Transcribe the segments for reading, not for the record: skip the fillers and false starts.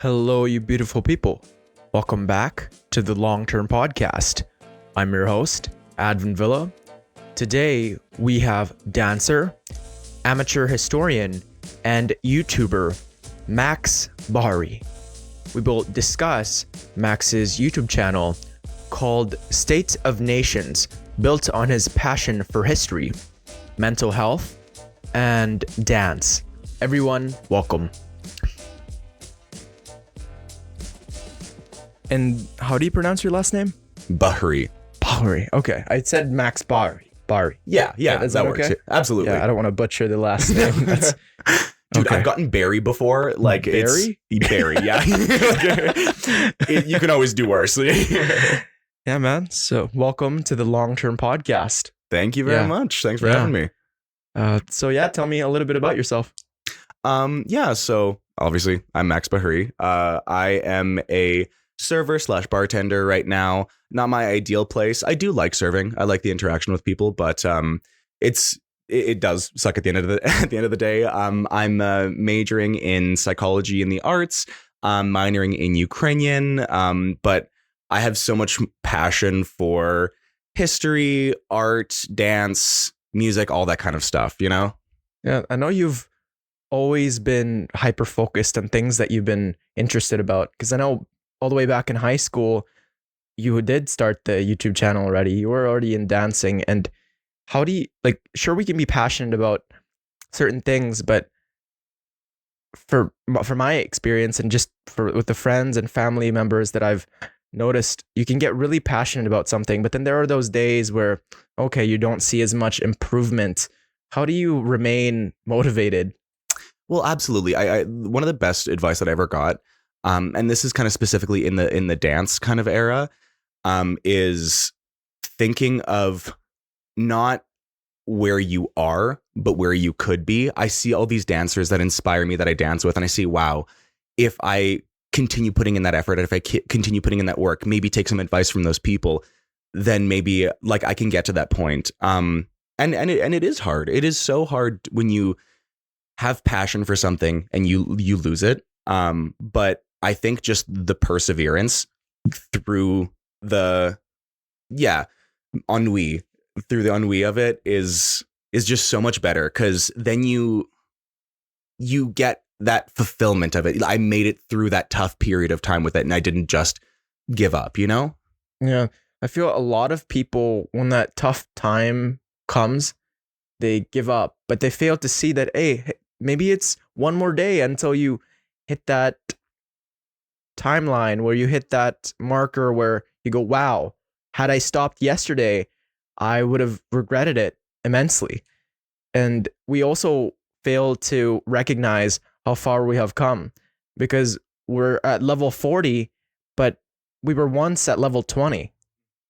Hello, you beautiful people. Welcome back to the Long Term Podcast. I'm your host, Advin Villa. Today, we have dancer, amateur historian, and YouTuber Max Bahri. We will discuss Max's YouTube channel called State of Nations, built on his passion for history, mental health, and dance. Everyone, welcome. And how do you pronounce your last name? Bahri. Bahri. Okay. I said Max Bahri. Bahri. Yeah, Is that works. okay? Absolutely. Yeah, I don't want to butcher the last name. That's Dude, okay. I've gotten Barry before. Like Barry? It's Barry, yeah. You can always do worse. Yeah, man. So welcome to the Long Term Podcast. Thank you very much. Thanks for having me. Tell me a little bit about yourself. So obviously I'm Max Bahri. I am a server / bartender right now. Not my ideal place. I do like serving. I like the interaction with people, but it does suck at the end of the day. I'm majoring in psychology and the arts. I'm minoring in Ukrainian. But I have so much passion for history, art, dance, music, all that kind of stuff, you know? Yeah, I know you've always been hyper focused on things that you've been interested about, because I know all the way back in high school, you did start the YouTube channel already. You were already in dancing. And how do you, sure, we can be passionate about certain things, but for my experience and just with the friends and family members that I've noticed, you can get really passionate about something, but then there are those days where, okay, you don't see as much improvement. How do you remain motivated? Well, absolutely. I one of the best advice that I ever got, and this is kind of specifically in the dance kind of era, is thinking of not where you are, but where you could be. I see all these dancers that inspire me that I dance with, and I see, wow, if I continue putting in that effort, if I continue putting in that work, maybe take some advice from those people, then maybe I can get to that point. And it is hard. It is so hard when you have passion for something and you lose it. But I think just the perseverance through the ennui of it is just so much better, because then you get that fulfillment of it. I made it through that tough period of time with it, and I didn't just give up, you know? Yeah. I feel a lot of people, when that tough time comes, they give up, but they fail to see that, hey, maybe it's one more day until you hit that timeline where you hit that marker where you go, wow, had I stopped yesterday, I would have regretted it immensely. And we also fail to recognize how far we have come, because we're at level 40, but we were once at level 20.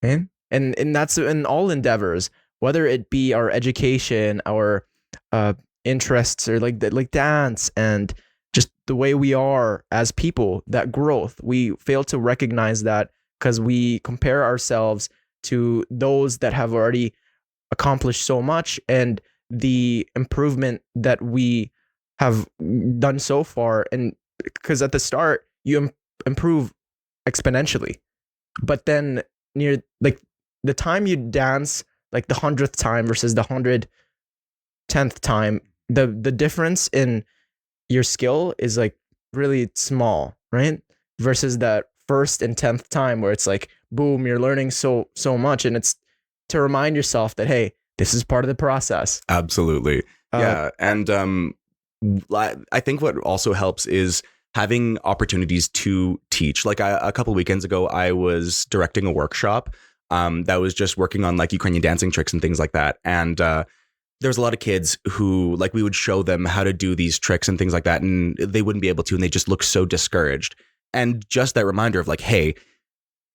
Okay? And that's in all endeavors, whether it be our education, our interests, or like dance, and just the way we are as people, that growth. We fail to recognize that because we compare ourselves to those that have already accomplished so much, and the improvement that we have done so far. And because at the start you improve exponentially, but then near the time you dance, like the 100th time versus the 110th time, the difference in your skill is like really small, right? Versus that first and 10th time where it's like, boom, you're learning so much. And it's to remind yourself that, hey, this is part of the process. Absolutely. Yeah. And I think what also helps is having opportunities to teach. Like a couple of weekends ago, I was directing a workshop that was just working on like Ukrainian dancing tricks and things like that. And there's a lot of kids who, like, we would show them how to do these tricks and things like that, and they wouldn't be able to, and they just look so discouraged. And just that reminder of like, hey,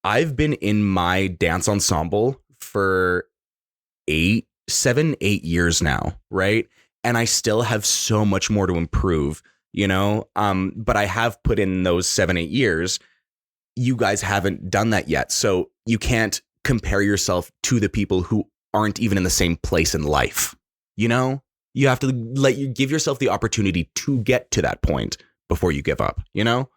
I've been in my dance ensemble for 8 years now, right? And I still have so much more to improve, you know? But I have put in those 7-8 years. You guys haven't done that yet. So you can't compare yourself to the people who aren't even in the same place in life. You know, you have to give yourself the opportunity to get to that point before you give up, you know?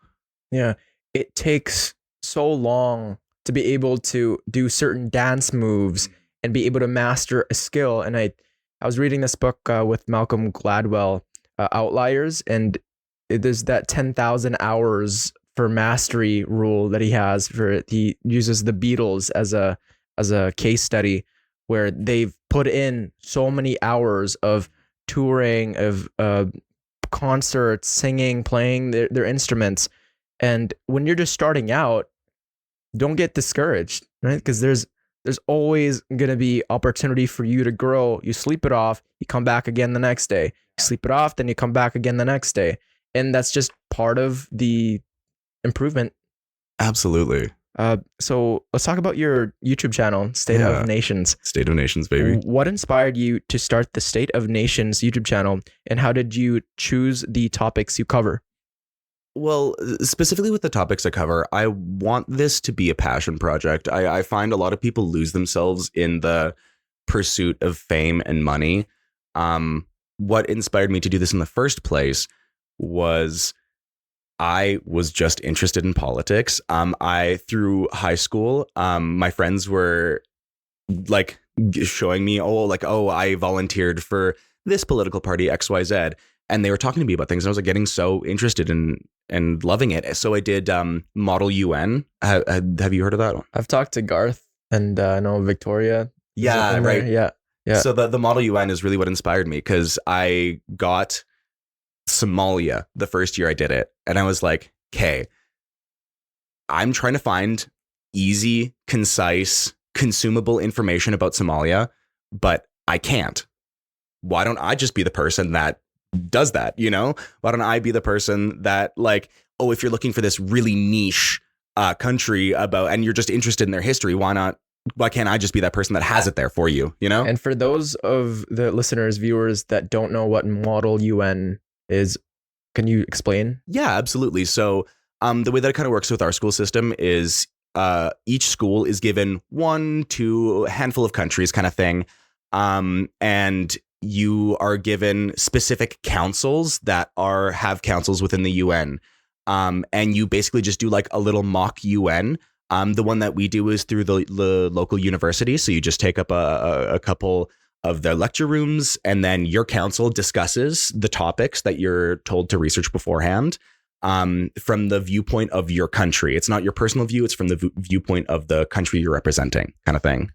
Yeah. It takes so long to be able to do certain dance moves and be able to master a skill. And I was reading this book with Malcolm Gladwell, Outliers, and there's that 10,000 hours for mastery rule that he has for, he uses the Beatles as a case study where they've put in so many hours of touring, of concerts, singing, playing their instruments. And when you're just starting out, don't get discouraged, right? Because there's always gonna be opportunity for you to grow. You sleep it off, you come back again the next day. You sleep it off, then you come back again the next day. And that's just part of the improvement. Absolutely. So let's talk about your YouTube channel, State of Nations. State of Nations, baby. What inspired you to start the State of Nations YouTube channel, and how did you choose the topics you cover? Well, specifically with the topics I cover, I want this to be a passion project. I find a lot of people lose themselves in the pursuit of fame and money. What inspired me to do this in the first place was I was just interested in politics. Through high school, my friends were like showing me, I volunteered for this political party, XYZ. And they were talking to me about things, and I was like getting so interested in and loving it. So I did Model UN. Have you heard of that one? I've talked to Garth and I know Victoria. Yeah, right. Yeah. So the Model UN is really what inspired me, because I got Somalia the first year I did it. And I was like, okay, I'm trying to find easy, concise, consumable information about Somalia, but I can't. Why don't I just be the person that does that? Why don't I be the person that, like, oh, if you're looking for this really niche country and you're just interested in their history, why can't I just be that person that has it there for you? And for those of the listeners, viewers that don't know what Model UN is, can you explain? Yeah, absolutely. So the way that it kind of works with our school system is each school is given 1 to a handful of countries kind of thing. And you are given specific councils that have councils within the UN. And you basically just do like a little mock UN. The one that we do is through the local university. So you just take up a couple of their lecture rooms, and then your council discusses the topics that you're told to research beforehand from the viewpoint of your country. It's not your personal view. It's from the viewpoint of the country you're representing, kind of thing.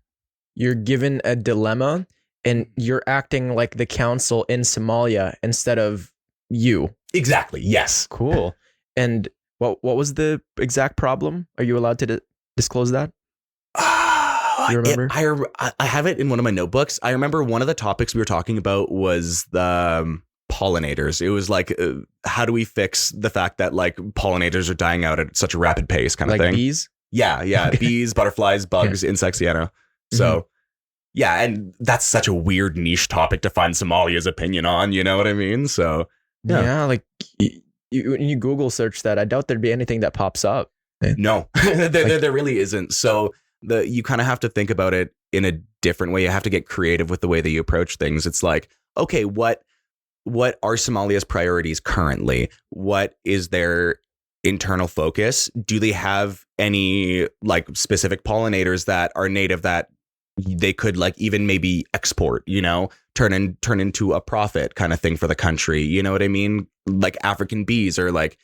You're given a dilemma, and you're acting like the council in Somalia instead of you. Exactly. Yes. Cool. And what was the exact problem? Are you allowed to disclose that? You remember? I have it in one of my notebooks. I remember one of the topics we were talking about was the pollinators. It was like, how do we fix the fact that like pollinators are dying out at such a rapid pace, kind of like thing? Bees? Yeah. Bees, butterflies, bugs, insects, So yeah, and that's such a weird niche topic to find Somalia's opinion on, you know what I mean? So yeah, like when you Google search that, I doubt there'd be anything that pops up. No, there really isn't. So you kind of have to think about it in a different way. You have to get creative with the way that you approach things. It's like, okay, what are Somalia's priorities currently? What is their internal focus? Do they have any like specific pollinators that are native that they could like even maybe export, turn into a profit kind of thing for the country? You know what I mean? Like African bees, or like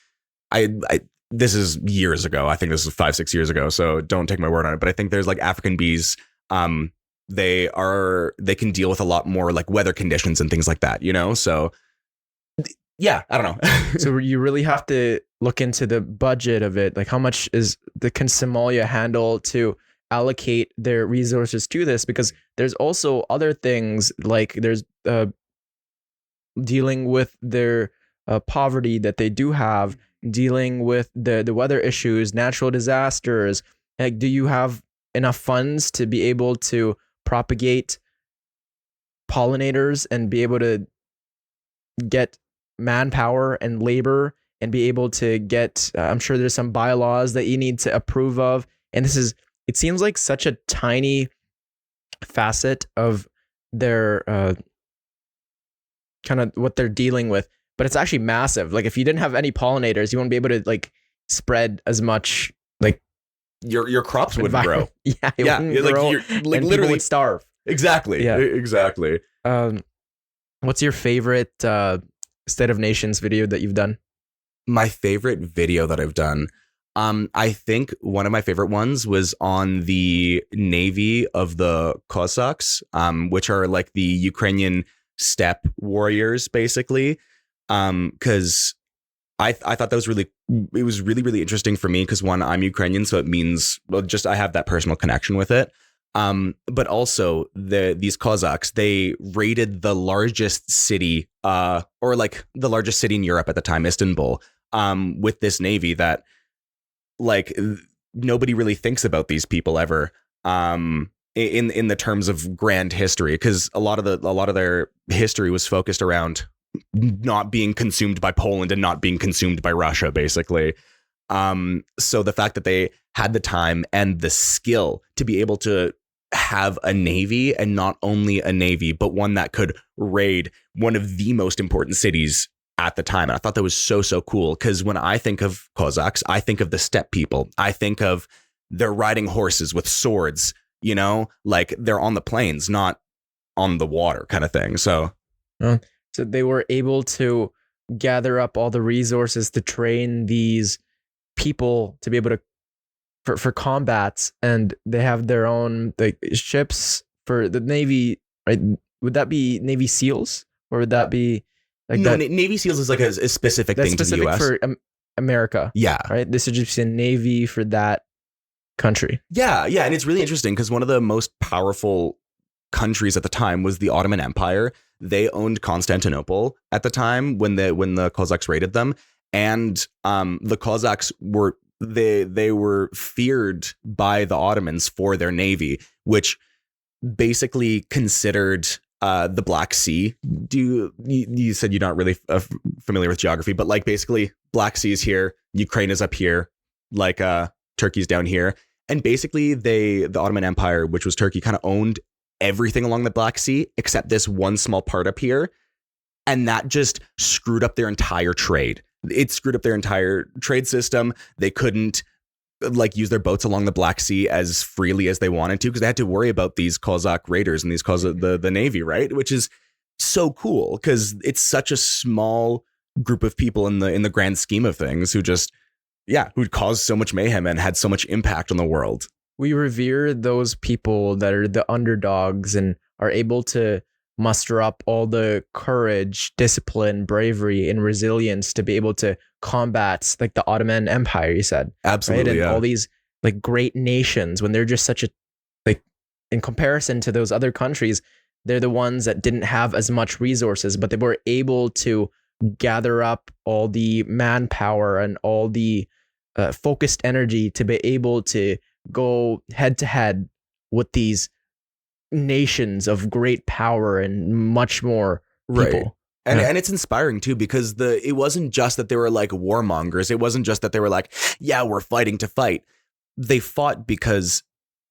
this is years ago. I think this is 5-6 years ago. So don't take my word on it. But I think there's like African bees. They can deal with a lot more like weather conditions and things like that, So yeah, I don't know. So you really have to look into the budget of it. Like how much can Somalia handle to allocate their resources to this? Because there's also other things, like there's dealing with their poverty that they do have, dealing with the weather issues, natural disasters. Like, do you have enough funds to be able to propagate pollinators and be able to get manpower and labor and be able to get, I'm sure there's some bylaws that you need to approve of. And it seems like such a tiny facet of their kind of what they're dealing with, but it's actually massive. Like if you didn't have any pollinators, you wouldn't be able to like spread as much, like your crops wouldn't grow. Yeah, it Yeah, wouldn't like grow, you're like and people literally would starve. exactly, Yeah. exactly. What's your favorite State of Nations video that you've done? My favorite video that I've done. I think one of my favorite ones was on the Navy of the Cossacks, which are like the Ukrainian steppe warriors, basically. Because I thought that was it was really, really interesting for me because one, I'm Ukrainian, so it means, well, just I have that personal connection with it. But also these Cossacks, they raided the largest city, or like the largest city in Europe at the time, Istanbul, with this navy that like nobody really thinks about these people ever, in the terms of grand history, because a lot of their history was focused around not being consumed by Poland and not being consumed by Russia, basically. So the fact that they had the time and the skill to be able to have a navy, and not only a navy, but one that could raid one of the most important cities at the time. And I thought that was so cool, because when I think of Cossacks, I think of the steppe people. I think of they're riding horses with swords, like they're on the plains, not on the water kind of thing. So they were able to gather up all the resources to train these people to be able to for combats, and they have their own like ships for the Navy, right? Would that be Navy SEALs, or would that be like no, that? Navy SEALs is like a specific thing to the US. For America. Yeah. Right? This is just a Navy for that country. Yeah. And it's really interesting because one of the most powerful countries at the time was the Ottoman Empire. They owned Constantinople at the time when the Cossacks raided them. And the Cossacks were they were feared by the Ottomans for their navy, which basically considered the Black Sea. You said you're not really familiar with geography, but like basically Black Sea is here, Ukraine is up here, like Turkey's down here, and basically the Ottoman Empire, which was Turkey, kind of owned everything along the Black Sea except this one small part up here, and that just screwed up their entire trade. It screwed up their entire trade system. They couldn't like use their boats along the Black Sea as freely as they wanted to because they had to worry about these Cossack raiders and these the Navy, right? Which is so cool because it's such a small group of people in the grand scheme of things who caused so much mayhem and had so much impact on the world. We revere those people that are the underdogs and are able to muster up all the courage, discipline, bravery, and resilience to be able to combat like the Ottoman Empire, you said. Absolutely, right? And yeah. all these like great nations, when they're just such a, like in comparison to those other countries, they're the ones that didn't have as much resources, but they were able to gather up all the manpower and all the focused energy to be able to go head to head with these nations of great power and much more people. Right. And it's inspiring too, because it wasn't just that they were like warmongers. It wasn't just that they were like, yeah, we're fighting to fight. They fought because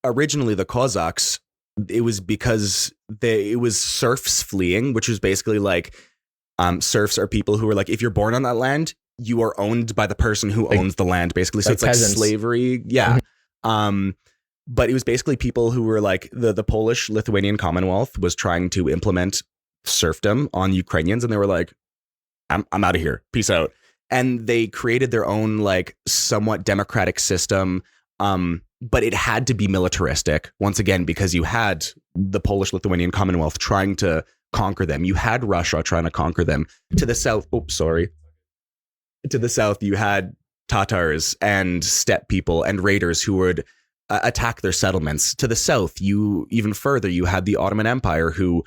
originally the Cossacks, it was because it was serfs fleeing, which was basically like serfs are people who are like, if you're born on that land, you are owned by the person who owns the land, basically. So like it's like peasants. slavery. Yeah. But it was basically people who were like the Polish-Lithuanian Commonwealth was trying to implement serfdom on Ukrainians. And they were like, I'm out of here. Peace out. And they created their own like somewhat democratic system. But it had to be militaristic once again, because you had the Polish-Lithuanian Commonwealth trying to conquer them. You had Russia trying to conquer them. To the south. To the south, you had Tatars and steppe people and raiders who would attack their settlements. To the south, even further, you had the Ottoman Empire who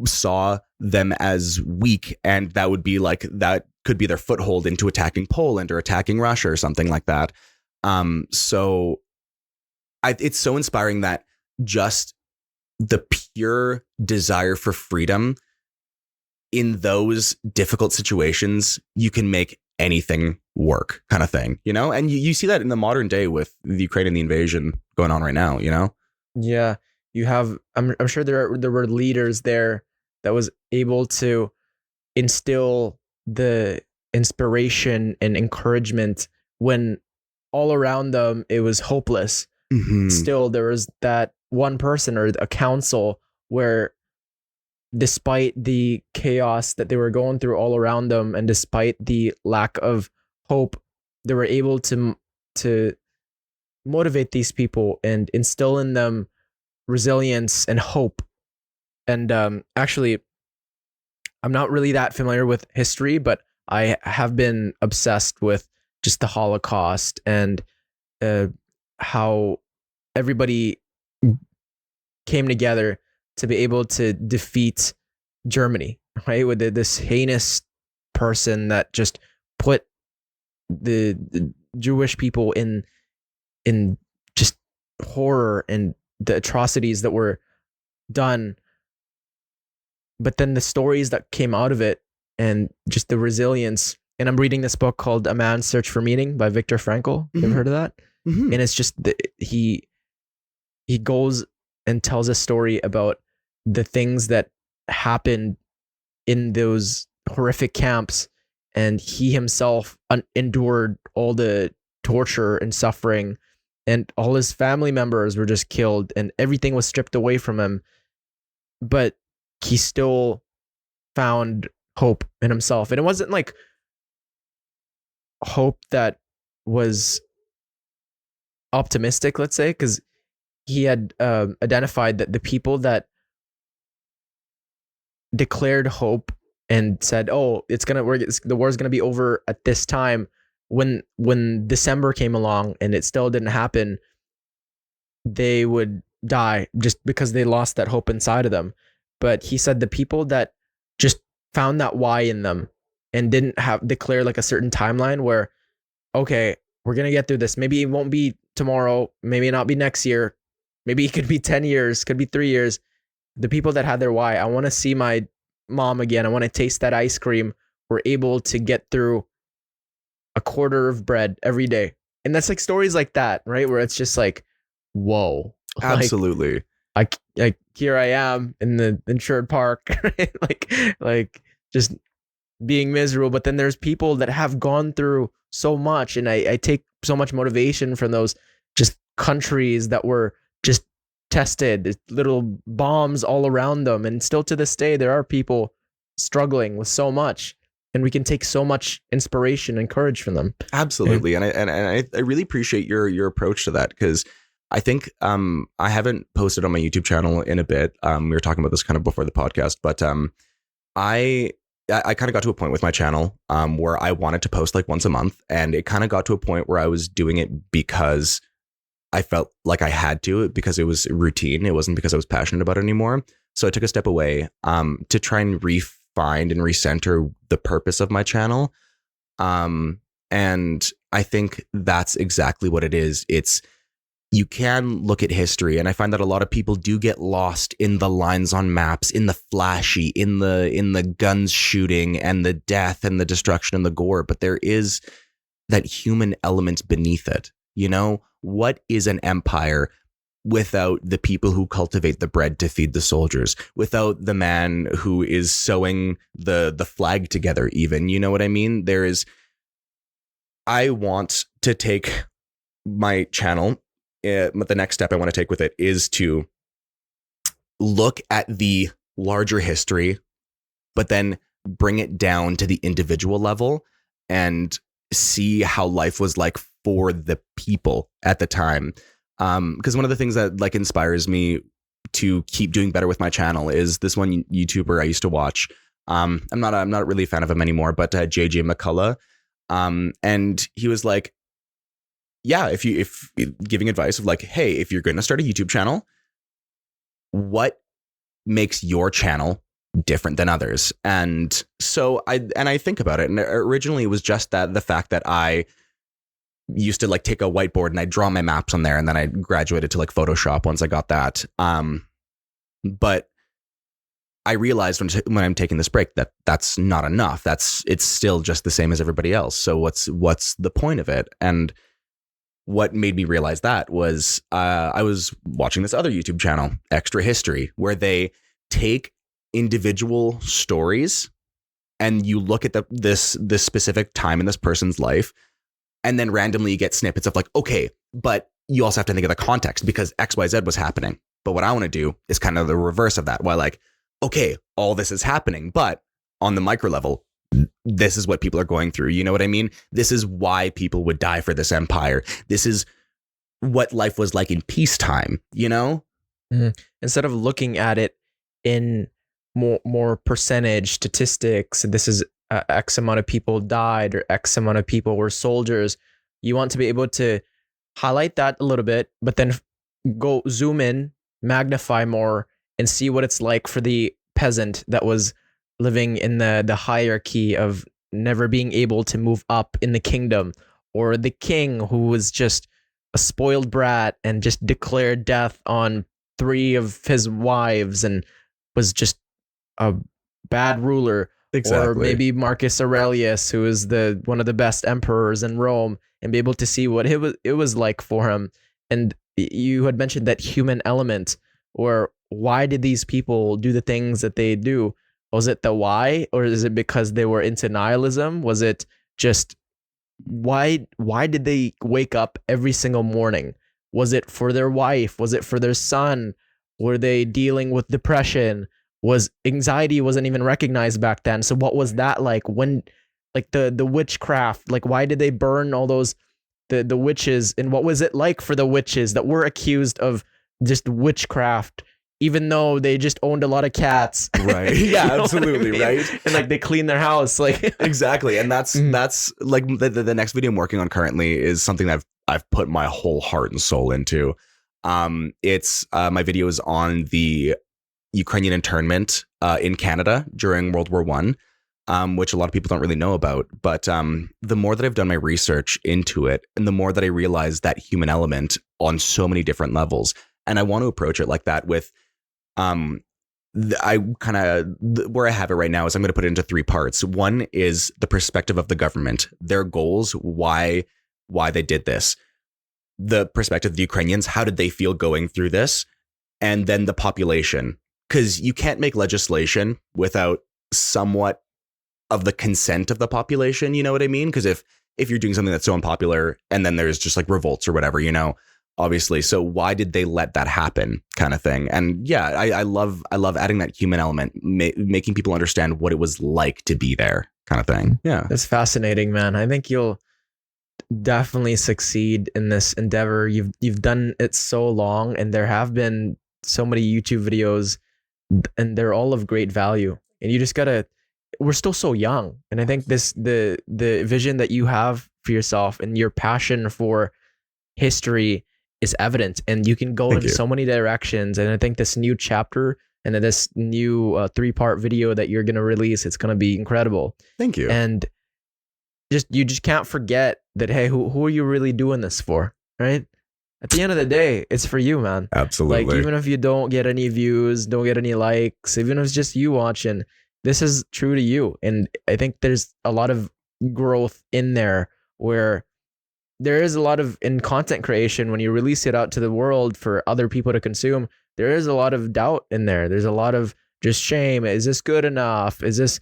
saw them as weak, and that could be their foothold into attacking Poland or attacking Russia or something like that. So it's so inspiring that just the pure desire for freedom in those difficult situations, you can make anything work, kind of thing, and you see that in the modern day with the Ukraine and the invasion going on right now, Yeah, you have. I'm sure there were leaders there that was able to instill the inspiration and encouragement when all around them it was hopeless. Mhm. Still, there was that one person or a council where, despite the chaos that they were going through all around them, and despite the lack of hope, they were able to motivate these people and instill in them resilience and hope. And actually, I'm not really that familiar with history, but I have been obsessed with just the Holocaust and how everybody came together to be able to defeat Germany, right? With this heinous person that just put the Jewish people in just horror and the atrocities that were done. But then the stories that came out of it and just the resilience. And I'm reading this book called A Man's Search for Meaning by Viktor Frankl. You ever heard of that? Mhm. And it's just he goes and tells a story about the things that happened in those horrific camps, and he himself endured all the torture and suffering, and all his family members were just killed, and everything was stripped away from him. But he still found hope in himself, and it wasn't like hope that was optimistic, let's say, because he had identified that the people that declared hope and said, "Oh, the war's gonna be over at this time." When December came along and it still didn't happen, they would die just because they lost that hope inside of them. But he said the people that just found that why in them and didn't have declare like a certain timeline where, okay, we're gonna get through this. Maybe it won't be tomorrow. Maybe not be next year. Maybe it could be 10 years. Could be 3 years. The people that had their why, I want to see my mom again. I want to taste that ice cream. Were able to get through a quarter of bread every day. And that's like stories like that, right? Where it's just like, whoa. Absolutely. Like here I am in the insured park, right? like just being miserable. But then there's people that have gone through so much. And I take so much motivation from those just countries that were just tested, little bombs all around them. And still to this day, there are people struggling with so much. And we can take so much inspiration and courage from them. Absolutely. Yeah. And I really appreciate your approach to that, because I think I haven't posted on my YouTube channel in a bit. We were talking about this kind of before the podcast, but I kind of got to a point with my channel where I wanted to post like once a month, and it kind of got to a point where I was doing it because I felt like I had to, because it was routine. It wasn't because I was passionate about it anymore. So I took a step away to try and refine and recenter the purpose of my channel. And I think that's exactly what it is. You can look at history, and I find that a lot of people do get lost in the lines on maps, in the flashy, in the guns shooting and the death and the destruction and the gore. But there is that human element beneath it. You know, what is an empire without the people who cultivate the bread to feed the soldiers, without the man who is sewing the flag together even? You know what I mean? I want to take my channel, but the next step I want to take with it is to look at the larger history, but then bring it down to the individual level and see how life was like for the people at the time. Because one of the things that like inspires me to keep doing better with my channel is this one YouTuber I used to watch. I'm not really a fan of him anymore, but JJ McCullough. And he was like, yeah, if giving advice of like, hey, if you're going to start a YouTube channel, what makes your channel different than others? And so I think about it, and originally it was just the fact that I used to like take a whiteboard and I draw my maps on there, and then I graduated to like Photoshop once I got that. But I realized when I'm taking this break that that's not enough. It's still just the same as everybody else. So what's the point of it? And what made me realize that was I was watching this other YouTube channel, Extra History, where they take individual stories and you look at this specific time in this person's life And then randomly you get snippets of like, okay, but you also have to think of the context because XYZ was happening. But what I want to do is kind of the reverse of that, why like, okay, all this is happening, but on the micro level, this is what people are going through. You know what I mean? This is why people would die for this empire. This is what life was like in peacetime, you know? Instead of looking at it in more percentage statistics, this is X amount of people died or X amount of people were soldiers. You want to be able to highlight that a little bit, but then go zoom in, magnify more, and see what it's like for the peasant that was living in the hierarchy of never being able to move up in the kingdom, or the king who was just a spoiled brat and just declared death on 3 of his wives and was just a bad ruler. Exactly. Or maybe Marcus Aurelius, who is one of the best emperors in Rome, and be able to see what it was like for him. And you had mentioned that human element, or why did these people do the things that they do? Was it the why, or is it because they were into nihilism? Was it just why did they wake up every single morning? Was it for their wife? Was it for their son? Were they dealing with depression? Was anxiety wasn't even recognized back then? So what was that like when, like the witchcraft? Like why did they burn all those the witches? And what was it like for the witches that were accused of just witchcraft, even though they just owned a lot of cats? Right. Yeah, absolutely. I mean? Right. And like they clean their house. Like exactly. And that's like the next video I'm working on currently is something that I've put my whole heart and soul into. It's my video is on the Ukrainian internment in Canada during World War I, which a lot of people don't really know about. But the more that I've done my research into it, and the more that I realize that human element on so many different levels, and I want to approach it like that with, I kind of, where I have it right now is I'm going to put it into 3 parts. One is the perspective of the government, their goals, why they did this, the perspective of the Ukrainians, how did they feel going through this, and then the population. Because you can't make legislation without somewhat of the consent of the population. You know what I mean? Because if you're doing something that's so unpopular and then there's just like revolts or whatever, you know, obviously. So why did they let that happen, kind of thing? And yeah, I love adding that human element, making people understand what it was like to be there, kind of thing. Yeah, that's fascinating, man. I think you'll definitely succeed in this endeavor. You've done it so long, and there have been so many YouTube videos, and they're all of great value. And you just gotta, we're still so young. And I think the vision that you have for yourself and your passion for history is evident, and you can go in so many directions. And I think this new chapter and then this new 3-part video that you're going to release, it's going to be incredible. Thank you. And you just can't forget that, hey, who are you really doing this for? Right? At the end of the day, it's for you, man. Absolutely. Like, even if you don't get any views, don't get any likes, even if it's just you watching, this is true to you. And I think there's a lot of growth in there, where there is a lot of, in content creation, when you release it out to the world for other people to consume, there is a lot of doubt in there. There's a lot of just shame. Is this good enough? Is this,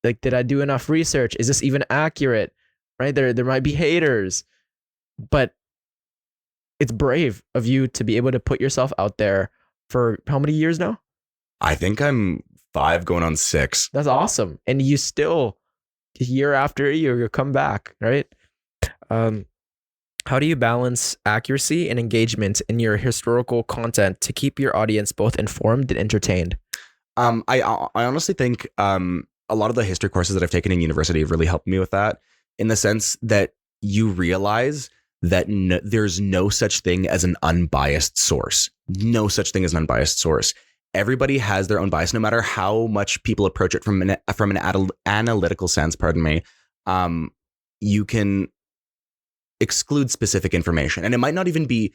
like, did I do enough research? Is this even accurate? Right? There might be haters, but it's brave of you to be able to put yourself out there for how many years now? I think I'm 5 going on 6. That's awesome. And you still, year after year, you come back, right? How do you balance accuracy and engagement in your historical content to keep your audience both informed and entertained? I honestly think a lot of the history courses that I've taken in university have really helped me with that, in the sense that you realize that there's no such thing as an unbiased source. No such thing as an unbiased source. Everybody has their own bias, no matter how much people approach it from an analytical sense. Pardon me. You can exclude specific information, and it might not even be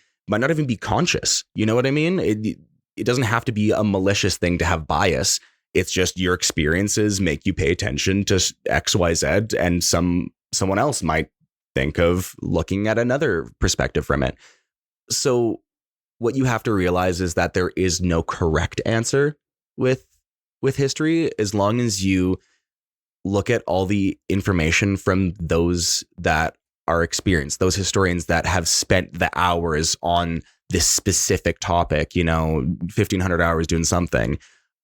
conscious. You know what I mean? It doesn't have to be a malicious thing to have bias. It's just your experiences make you pay attention to X, Y, Z, and someone else might think of looking at another perspective from it. So what you have to realize is that there is no correct answer with history, as long as you look at all the information from those that are experienced, those historians that have spent the hours on this specific topic, 1,500 hours doing something.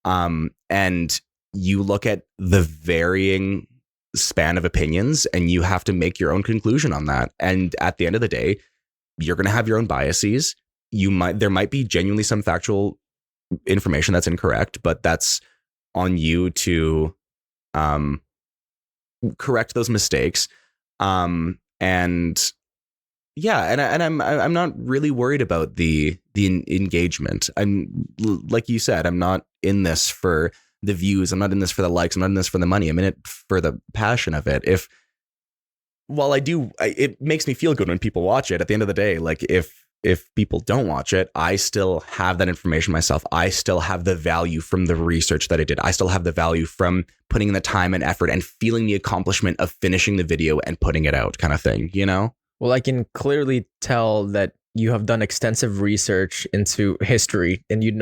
And you look at the varying span of opinions and you have to make your own conclusion on that. And at the end of the day, you're going to have your own biases. There might be genuinely some factual information that's incorrect, but that's on you to correct those mistakes. And yeah, and I'm not really worried about the engagement. I'm, like you said, I'm not in this for the views. I'm not in this for the likes. I'm not in this for the money. I'm in it for the passion of it. While it makes me feel good when people watch it. At the end of the day, like if people don't watch it, I still have that information myself. I still have the value from the research that I did. I still have the value from putting in the time and effort and feeling the accomplishment of finishing the video and putting it out, kind of thing, Well, I can clearly tell that you have done extensive research into history, and you're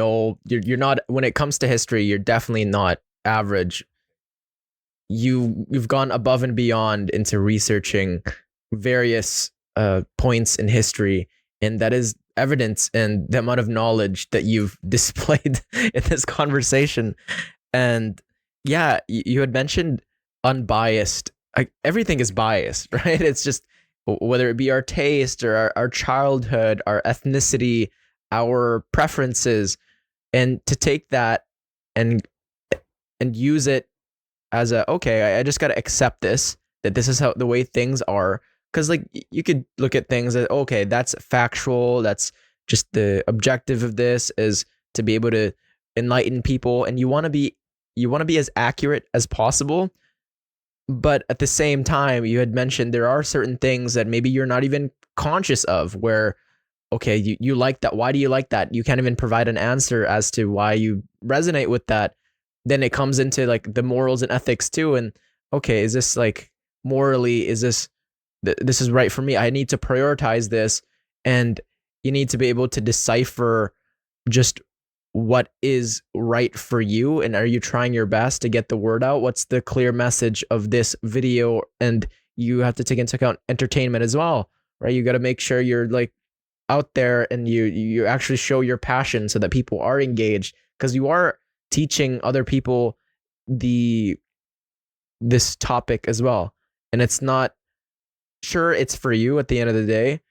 not, when it comes to history, you're definitely not average. You've gone above and beyond into researching various points in history, and that is evidence in the amount of knowledge that you've displayed in this conversation. And yeah, you had mentioned unbiased. Everything is biased, right? It's just, whether it be our taste or our childhood, our ethnicity, our preferences, and to take that and use it as okay, I just got to accept that this is how the way things are. Because like you could look at things as, okay, that's factual. That's just the objective of this is to be able to enlighten people, and you want to be as accurate as possible. But at the same time, you had mentioned there are certain things that maybe you're not even conscious of where, okay, you like that. Why do you like that? You can't even provide an answer as to why you resonate with that. Then it comes into like the morals and ethics too. And okay, is this like morally, is this is right for me? I need to prioritize this. And you need to be able to decipher just what is right for you, and are you trying your best to get the word out? What's the clear message of this video? And you have to take into account entertainment as well, right? You got to make sure you're like out there and you actually show your passion so that people are engaged, because you are teaching other people this topic as well. And it's not, sure, it's for you at the end of the day,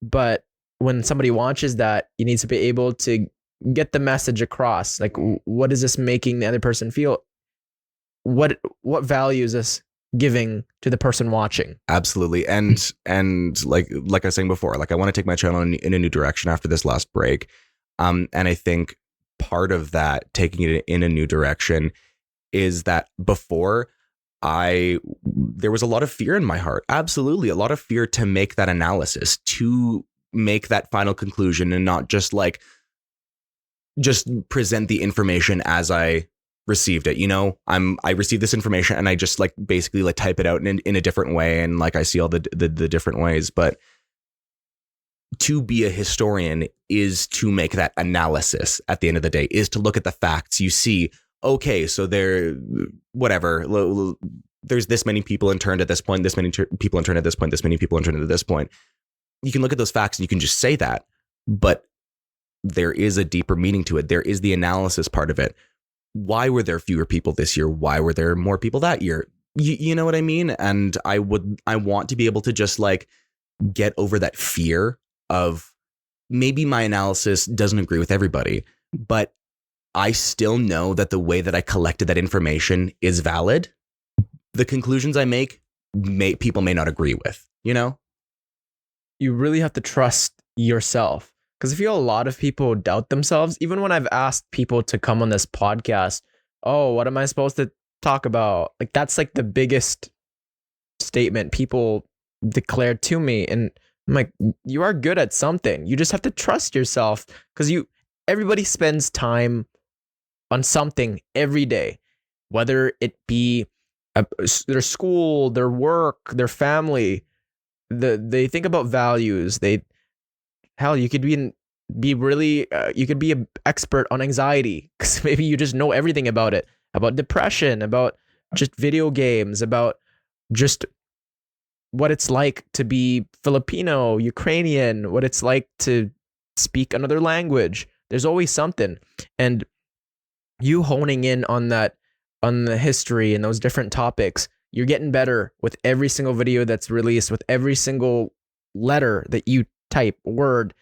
but when somebody watches that, you need to be able to get the message across. Like, what is this making the other person feel? What value is this giving to the person watching? Absolutely. And like I was saying before, like I want to take my channel in a new direction after this last break. And I think part of that, taking it in a new direction, is that before there was a lot of fear in my heart. Absolutely. A lot of fear to make that analysis, to make that final conclusion, and not just present the information as I received it. I received this information and I just like basically like type it out in a different way. And like I see all the different ways, but to be a historian is to make that analysis at the end of the day, is to look at the facts. You see, okay, so there's this many people interned at this point, this many people interned at this point, this many people interned at this point. You can look at those facts and you can just say that, but there is a deeper meaning to it. There is the analysis part of it. Why were there fewer people this year? Why were there more people that year? You know what I mean? And I want to be able to just like get over that fear of maybe my analysis doesn't agree with everybody, but I still know that the way that I collected that information is valid. The conclusions I make, people may not agree with, You really have to trust yourself. Because I feel a lot of people doubt themselves. Even when I've asked people to come on this podcast, oh, what am I supposed to talk about? Like, that's like the biggest statement people declare to me. And I'm like, you are good at something. You just have to trust yourself, because everybody spends time on something every day, whether it be their school, their work, their family. They think about values. You could you could be an expert on anxiety, because maybe you just know everything about it, about depression, about just video games, about just what it's like to be Filipino, Ukrainian, what it's like to speak another language. There's always something. And you honing in on that, on the history and those different topics, you're getting better with every single video that's released, with every single letter that you type, word.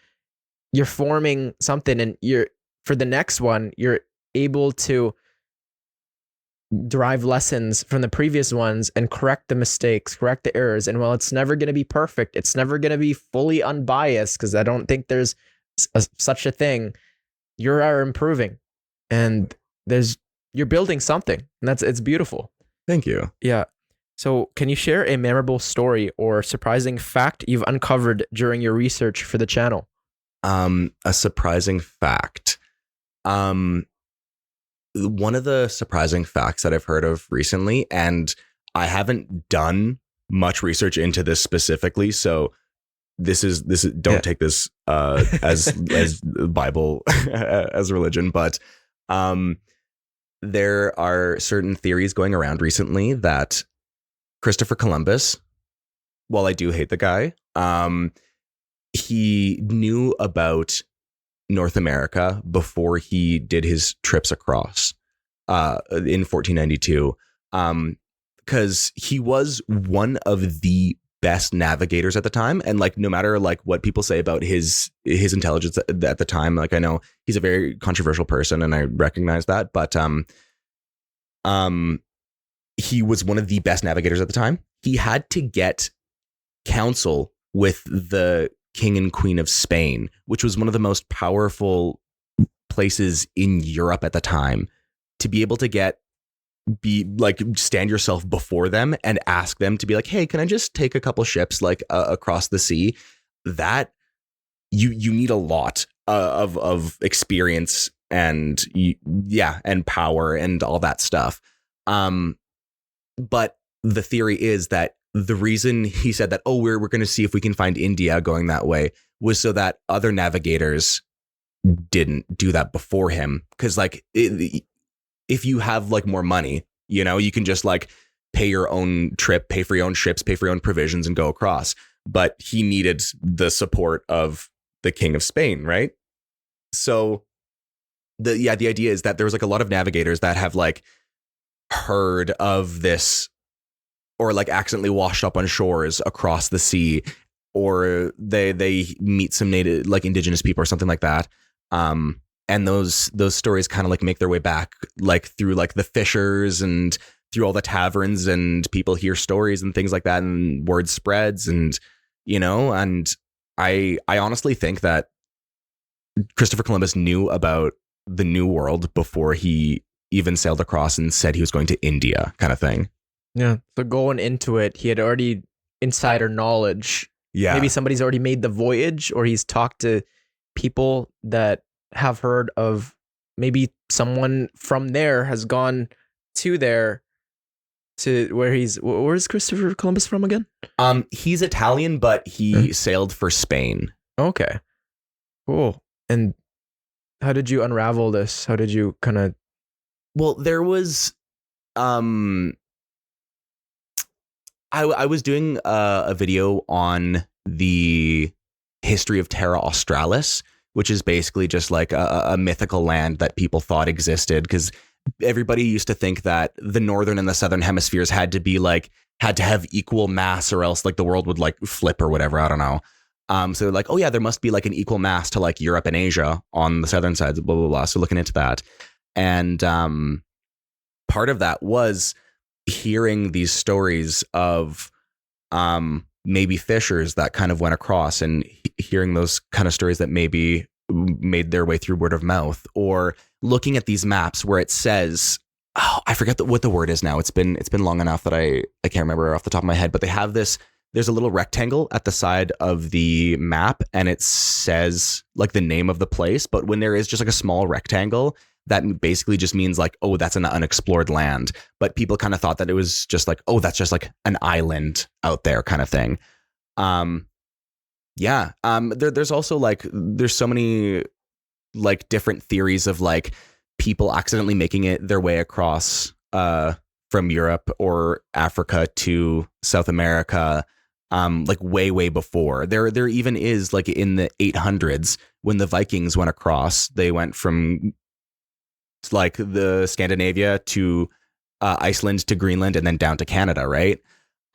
You're forming something, and you're, for the next one, you're able to derive lessons from the previous ones and correct the mistakes, correct the errors. And while it's never going to be perfect, it's never going to be fully unbiased, because I don't think there's such a thing. You are improving, and you're building something, and it's beautiful. Thank you. Yeah. So can you share a memorable story or surprising fact you've uncovered during your research for the channel? A surprising fact. One of the surprising facts that I've heard of recently, and I haven't done much research into this specifically, so this is don't take this as Bible as religion, but there are certain theories going around recently that Christopher Columbus, while I do hate the guy, he knew about North America before he did his trips across in 1492, because he was one of the best navigators at the time. And like, no matter like what people say about his intelligence at the time, like, I know he's a very controversial person and I recognize that, but he was one of the best navigators at the time. He had to get counsel with the King and Queen of Spain, which was one of the most powerful places in Europe at the time, to be able to stand yourself before them and ask them to be like, hey, can I just take a couple ships like across the sea? That you need a lot of experience and and power and all that stuff. But the theory is that the reason he said that, oh, we're going to see if we can find India going that way, was so that other navigators didn't do that before him. Because like, if you have like more money, you know, you can just like pay your own trip, pay for your own ships, pay for your own provisions and go across. But he needed the support of the King of Spain, right? So the idea is that there was like a lot of navigators that have like heard of this, or like accidentally washed up on shores across the sea, or they meet some native, like indigenous people or something like that. And those stories kind of like make their way back, like through like the fishers and through all the taverns, and people hear stories and things like that, and word spreads, and, you know, and I honestly think that Christopher Columbus knew about the New World before he even sailed across and said he was going to India, kind of thing. Yeah. So going into it, he had already insider knowledge. Yeah. Maybe somebody's already made the voyage, or he's talked to people that have heard of, maybe someone from there has gone to there, to where's Christopher Columbus from again? He's Italian, but he sailed for Spain. Okay. Cool. And how did you unravel this? How did you kind of... Well, there was I was doing a video on the history of Terra Australis, which is basically just like a mythical land that people thought existed, because everybody used to think that the northern and the southern hemispheres had to have equal mass, or else like the world would like flip or whatever. I don't know. So they're like, oh yeah, there must be like an equal mass to like Europe and Asia on the southern sides, blah, blah, blah. So looking into that. And part of that was hearing these stories of maybe fishers that kind of went across, and hearing those kind of stories that maybe made their way through word of mouth, or looking at these maps where it says, oh, I forget what the word is now. It's been long enough that I can't remember off the top of my head, but they have this, there's a little rectangle at the side of the map, and it says like the name of the place. But when there is just like a small rectangle, that basically just means like, oh, that's an unexplored land. But people kind of thought that it was just like, oh, that's just like an island out there kind of thing. There's also like, there's so many like different theories of like people accidentally making it their way across from Europe or Africa to South America, like way before. There even is like in the 800s when the Vikings went across, they went from like the Scandinavia to Iceland to Greenland and then down to Canada, right?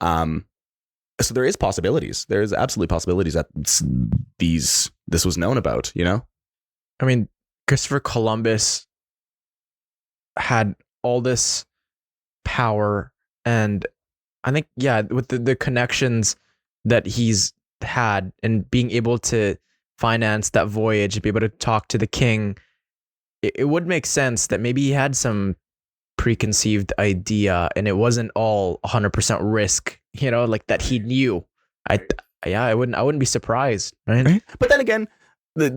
So there is possibilities. There's absolutely possibilities that this was known about, you know? I mean, Christopher Columbus had all this power, and I think, yeah, with the connections that he's had and being able to finance that voyage, be able to talk to the king, it would make sense that maybe he had some preconceived idea and it wasn't all 100% risk, like that he knew. I wouldn't be surprised, right? But then again,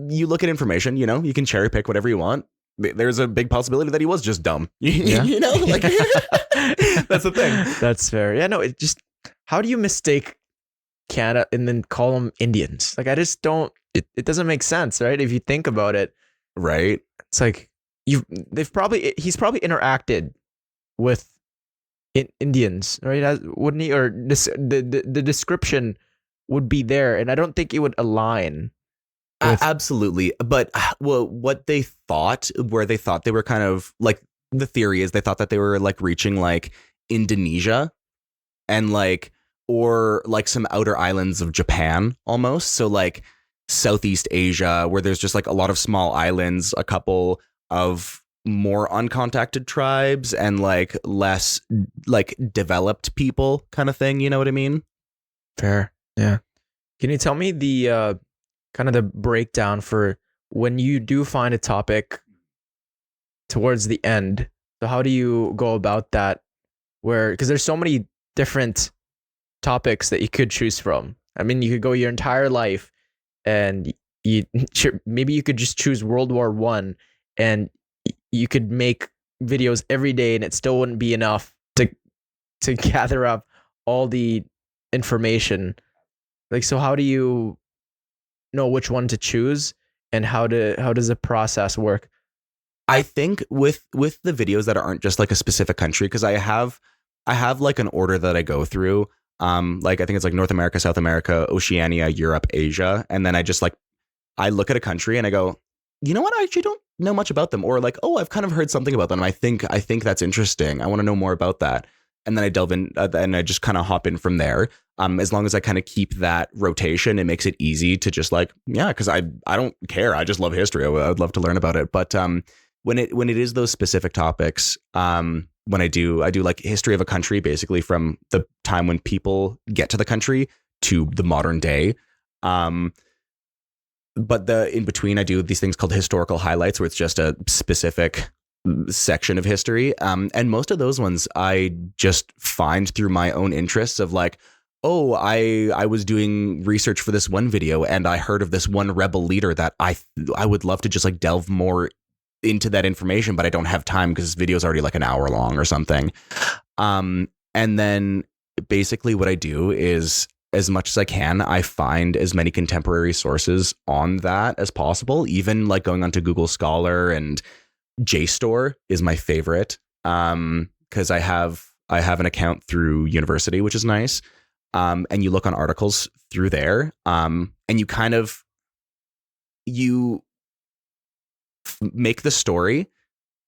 you look at information, you can cherry pick whatever you want. There's a big possibility that he was just dumb. Yeah. Like that's the thing. That's fair. Yeah, no, it just, how do you mistake Canada and then call them Indians? Like, I just don't, it doesn't make sense, right? If you think about it. Right. It's like he's probably interacted with Indians, right? Wouldn't he? Or the description would be there, and I don't think it would align. Absolutely. But well, what they thought, where they thought they were kind of like, the theory is they thought that they were like reaching like Indonesia and like, or like some outer islands of Japan almost. So like Southeast Asia, where there's just like a lot of small islands, a couple of more uncontacted tribes and like less like developed people kind of thing. You know what I mean? Fair. Yeah. Can you tell me the kind of the breakdown for when you do find a topic towards the end? So how do you go about that? Because there's so many different topics that you could choose from. I mean, you could go your entire life and maybe you could just choose World War I and you could make videos every day and it still wouldn't be enough to gather up all the information. Like, so how do you know which one to choose, and how does the process work? I think with the videos that aren't just like a specific country, because I have like an order that I go through. Like I think it's like North America, South America, Oceania, Europe, Asia, and then I look at a country and I go, you know what? I actually don't know much about them, or like, oh, I've kind of heard something about them. I think that's interesting. I want to know more about that. And then I delve in and I just kind of hop in from there. As long as I kind of keep that rotation, it makes it easy to just like, yeah, because I don't care. I just love history. I would love to learn about it. But when it is those specific topics, when I do like history of a country, basically from the time when people get to the country to the modern day. But in between, I do these things called historical highlights, where it's just a specific section of history. And most of those ones I just find through my own interests of like, oh, I was doing research for this one video and I heard of this one rebel leader that I would love to just like delve more into that information, but I don't have time because this video is already like an hour long or something. And then basically what I do is, as much as I can, I find as many contemporary sources on that as possible, even like going onto Google Scholar, and JSTOR is my favorite because I have an account through university, which is nice. And you look on articles through there, and you make the story,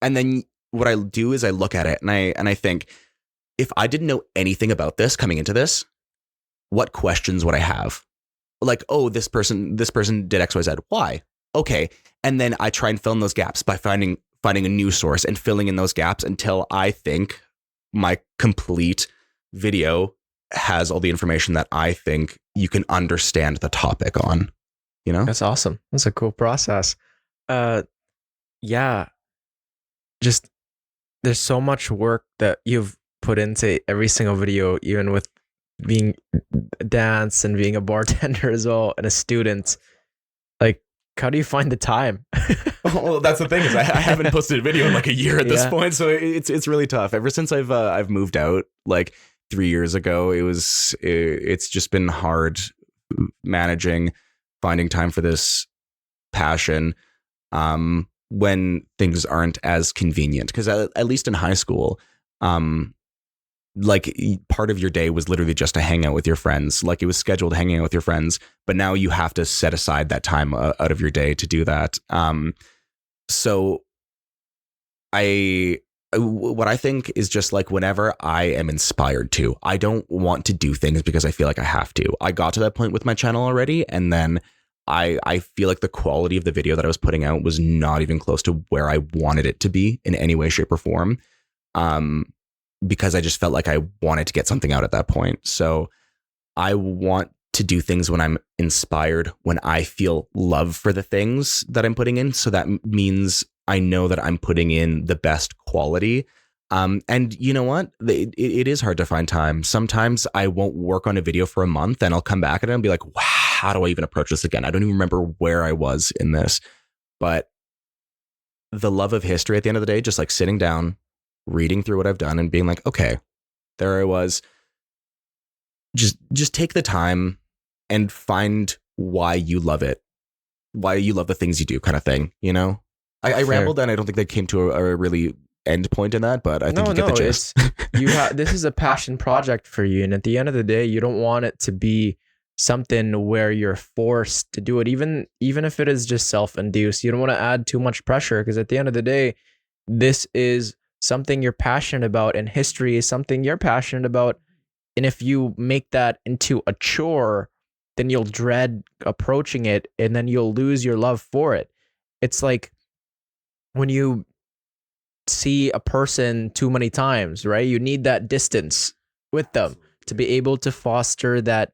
and then what I do is I look at it and I think, if I didn't know anything about this coming into this, what questions would I have? Like, oh, this person did X, Y, Z. Why? Okay. And then I try and fill in those gaps by finding a new source and filling in those gaps until I think my complete video has all the information that I think you can understand the topic on, you know? That's awesome. That's a cool process. Yeah. Just, there's so much work that you've put into every single video, even with being a dance and being a bartender as well and a student. Like, how do you find the time? Well, that's the thing, is I haven't posted a video in like a year at this point, so it's really tough. Ever since I've moved out like 3 years ago, it's just been hard managing, finding time for this passion when things aren't as convenient. Because at least in high school, like part of your day was literally just to hang out with your friends. Like it was scheduled hanging out with your friends, but now you have to set aside that time out of your day to do that. So what I think is just like whenever I am inspired to, I don't want to do things because I feel like I have to. I got to that point with my channel already, and then I feel like the quality of the video that I was putting out was not even close to where I wanted it to be in any way, shape, or form. Because I just felt like I wanted to get something out at that point. So I want to do things when I'm inspired, when I feel love for the things that I'm putting in. So that means I know that I'm putting in the best quality. And you know what? It is hard to find time. Sometimes I won't work on a video for a month and I'll come back at it and be like, wow, how do I even approach this again? I don't even remember where I was in this. But the love of history at the end of the day, just like sitting down, reading through what I've done and being like, okay, there I was. Just take the time and find why you love it, why you love the things you do, kind of thing, you know? I rambled and I don't think they came to a really end point in that, but I think you get the gist. This is a passion project for you, and at the end of the day, you don't want it to be something where you're forced to do it, even if it is just self-induced. You don't want to add too much pressure, because at the end of the day, this is something you're passionate about, and history is something you're passionate about. And if you make that into a chore, then you'll dread approaching it, and then you'll lose your love for it. It's like when you see a person too many times, right? You need that distance with them to be able to foster that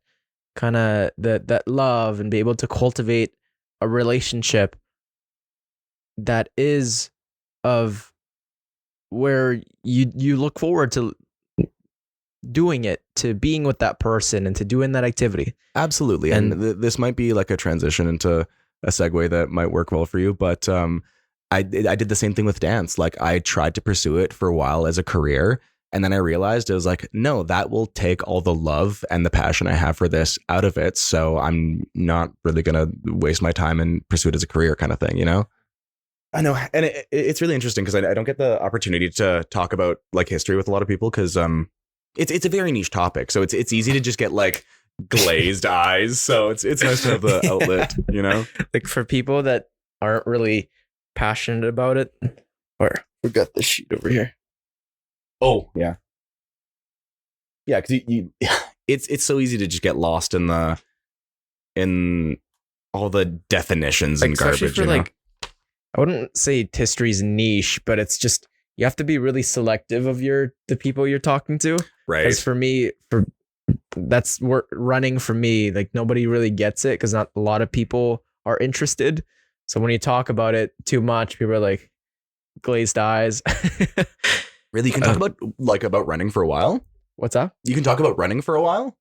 kind of that love and be able to cultivate a relationship that is of where you look forward to doing it, to being with that person and to doing that activity. Absolutely. And this might be like a transition into a segue that might work well for you, but I did the same thing with dance. Like I tried to pursue it for a while as a career. And then I realized it was like, no, that will take all the love and the passion I have for this out of it. So I'm not really going to waste my time and pursue it as a career kind of thing, you know? I know. And it's really interesting because I don't get the opportunity to talk about like history with a lot of people because it's a very niche topic. So it's easy to just get like glazed eyes. So it's nice to have the outlet, you know? Like for people that aren't really passionate about it, or we got this sheet over here. Oh yeah, yeah. Because it's so easy to just get lost in all the definitions like, and garbage. For like, I wouldn't say history's niche, but it's just you have to be really selective of the people you're talking to. Right. Because for me, that's running for me. Like nobody really gets it because not a lot of people are interested. So when you talk about it too much, people are like glazed eyes. Really? You can talk about running for a while? What's up? You can talk about running for a while?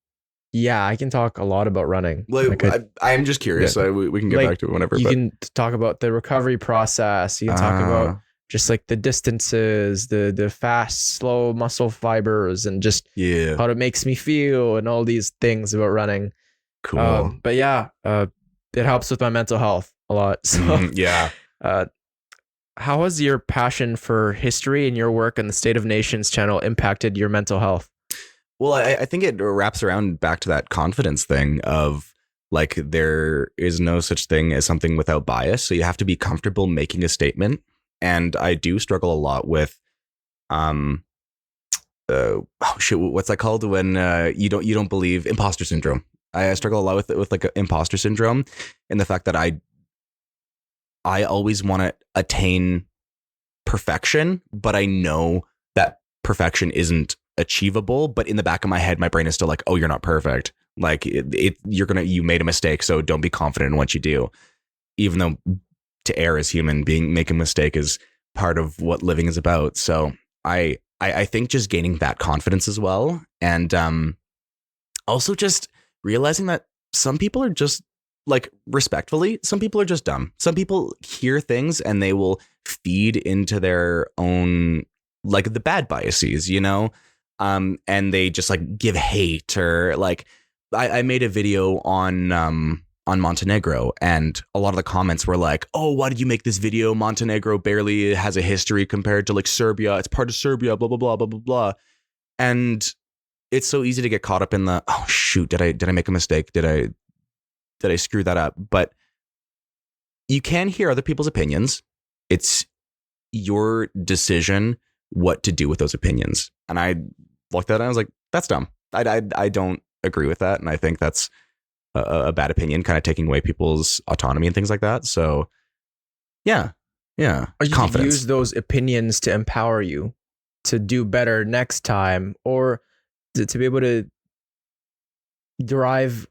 Yeah, I can talk a lot about running. Well, I'm just curious. Yeah. So we can get back to it whenever. You can talk about the recovery process. You can talk about just like the distances, the fast, slow muscle fibers, and just how it makes me feel and all these things about running. Cool. But yeah, it helps with my mental health a lot. So yeah. How has your passion for history and your work on the State of Nations channel impacted your mental health? Well, I think it wraps around back to that confidence thing of like there is no such thing as something without bias. So you have to be comfortable making a statement. And I do struggle a lot with what's that called when you don't believe imposter syndrome. I struggle a lot with like imposter syndrome and the fact that I always want to attain perfection, but I know that perfection isn't achievable. But in the back of my head, my brain is still like, oh, you're not perfect. Like you made a mistake. So don't be confident in what you do. Even though to err as human, making a mistake is part of what living is about. So I think just gaining that confidence as well. And also just realizing that some people are just like respectfully, some people are just dumb. Some people hear things and they will feed into their own, like the bad biases, you know? And they just like give hate or like, I made a video on Montenegro and a lot of the comments were like, oh, why did you make this video? Montenegro barely has a history compared to like Serbia. It's part of Serbia, blah, blah, blah, blah, blah, blah. And it's so easy to get caught up in the, oh shoot, did I make a mistake? Did I screw that up? But you can hear other people's opinions. It's your decision what to do with those opinions. And I looked at it and I was like, that's dumb. I don't agree with that. And I think that's a bad opinion, kind of taking away people's autonomy and things like that. So yeah. Or you could Confidence. use those opinions to empower you to do better next time, or to be able to derive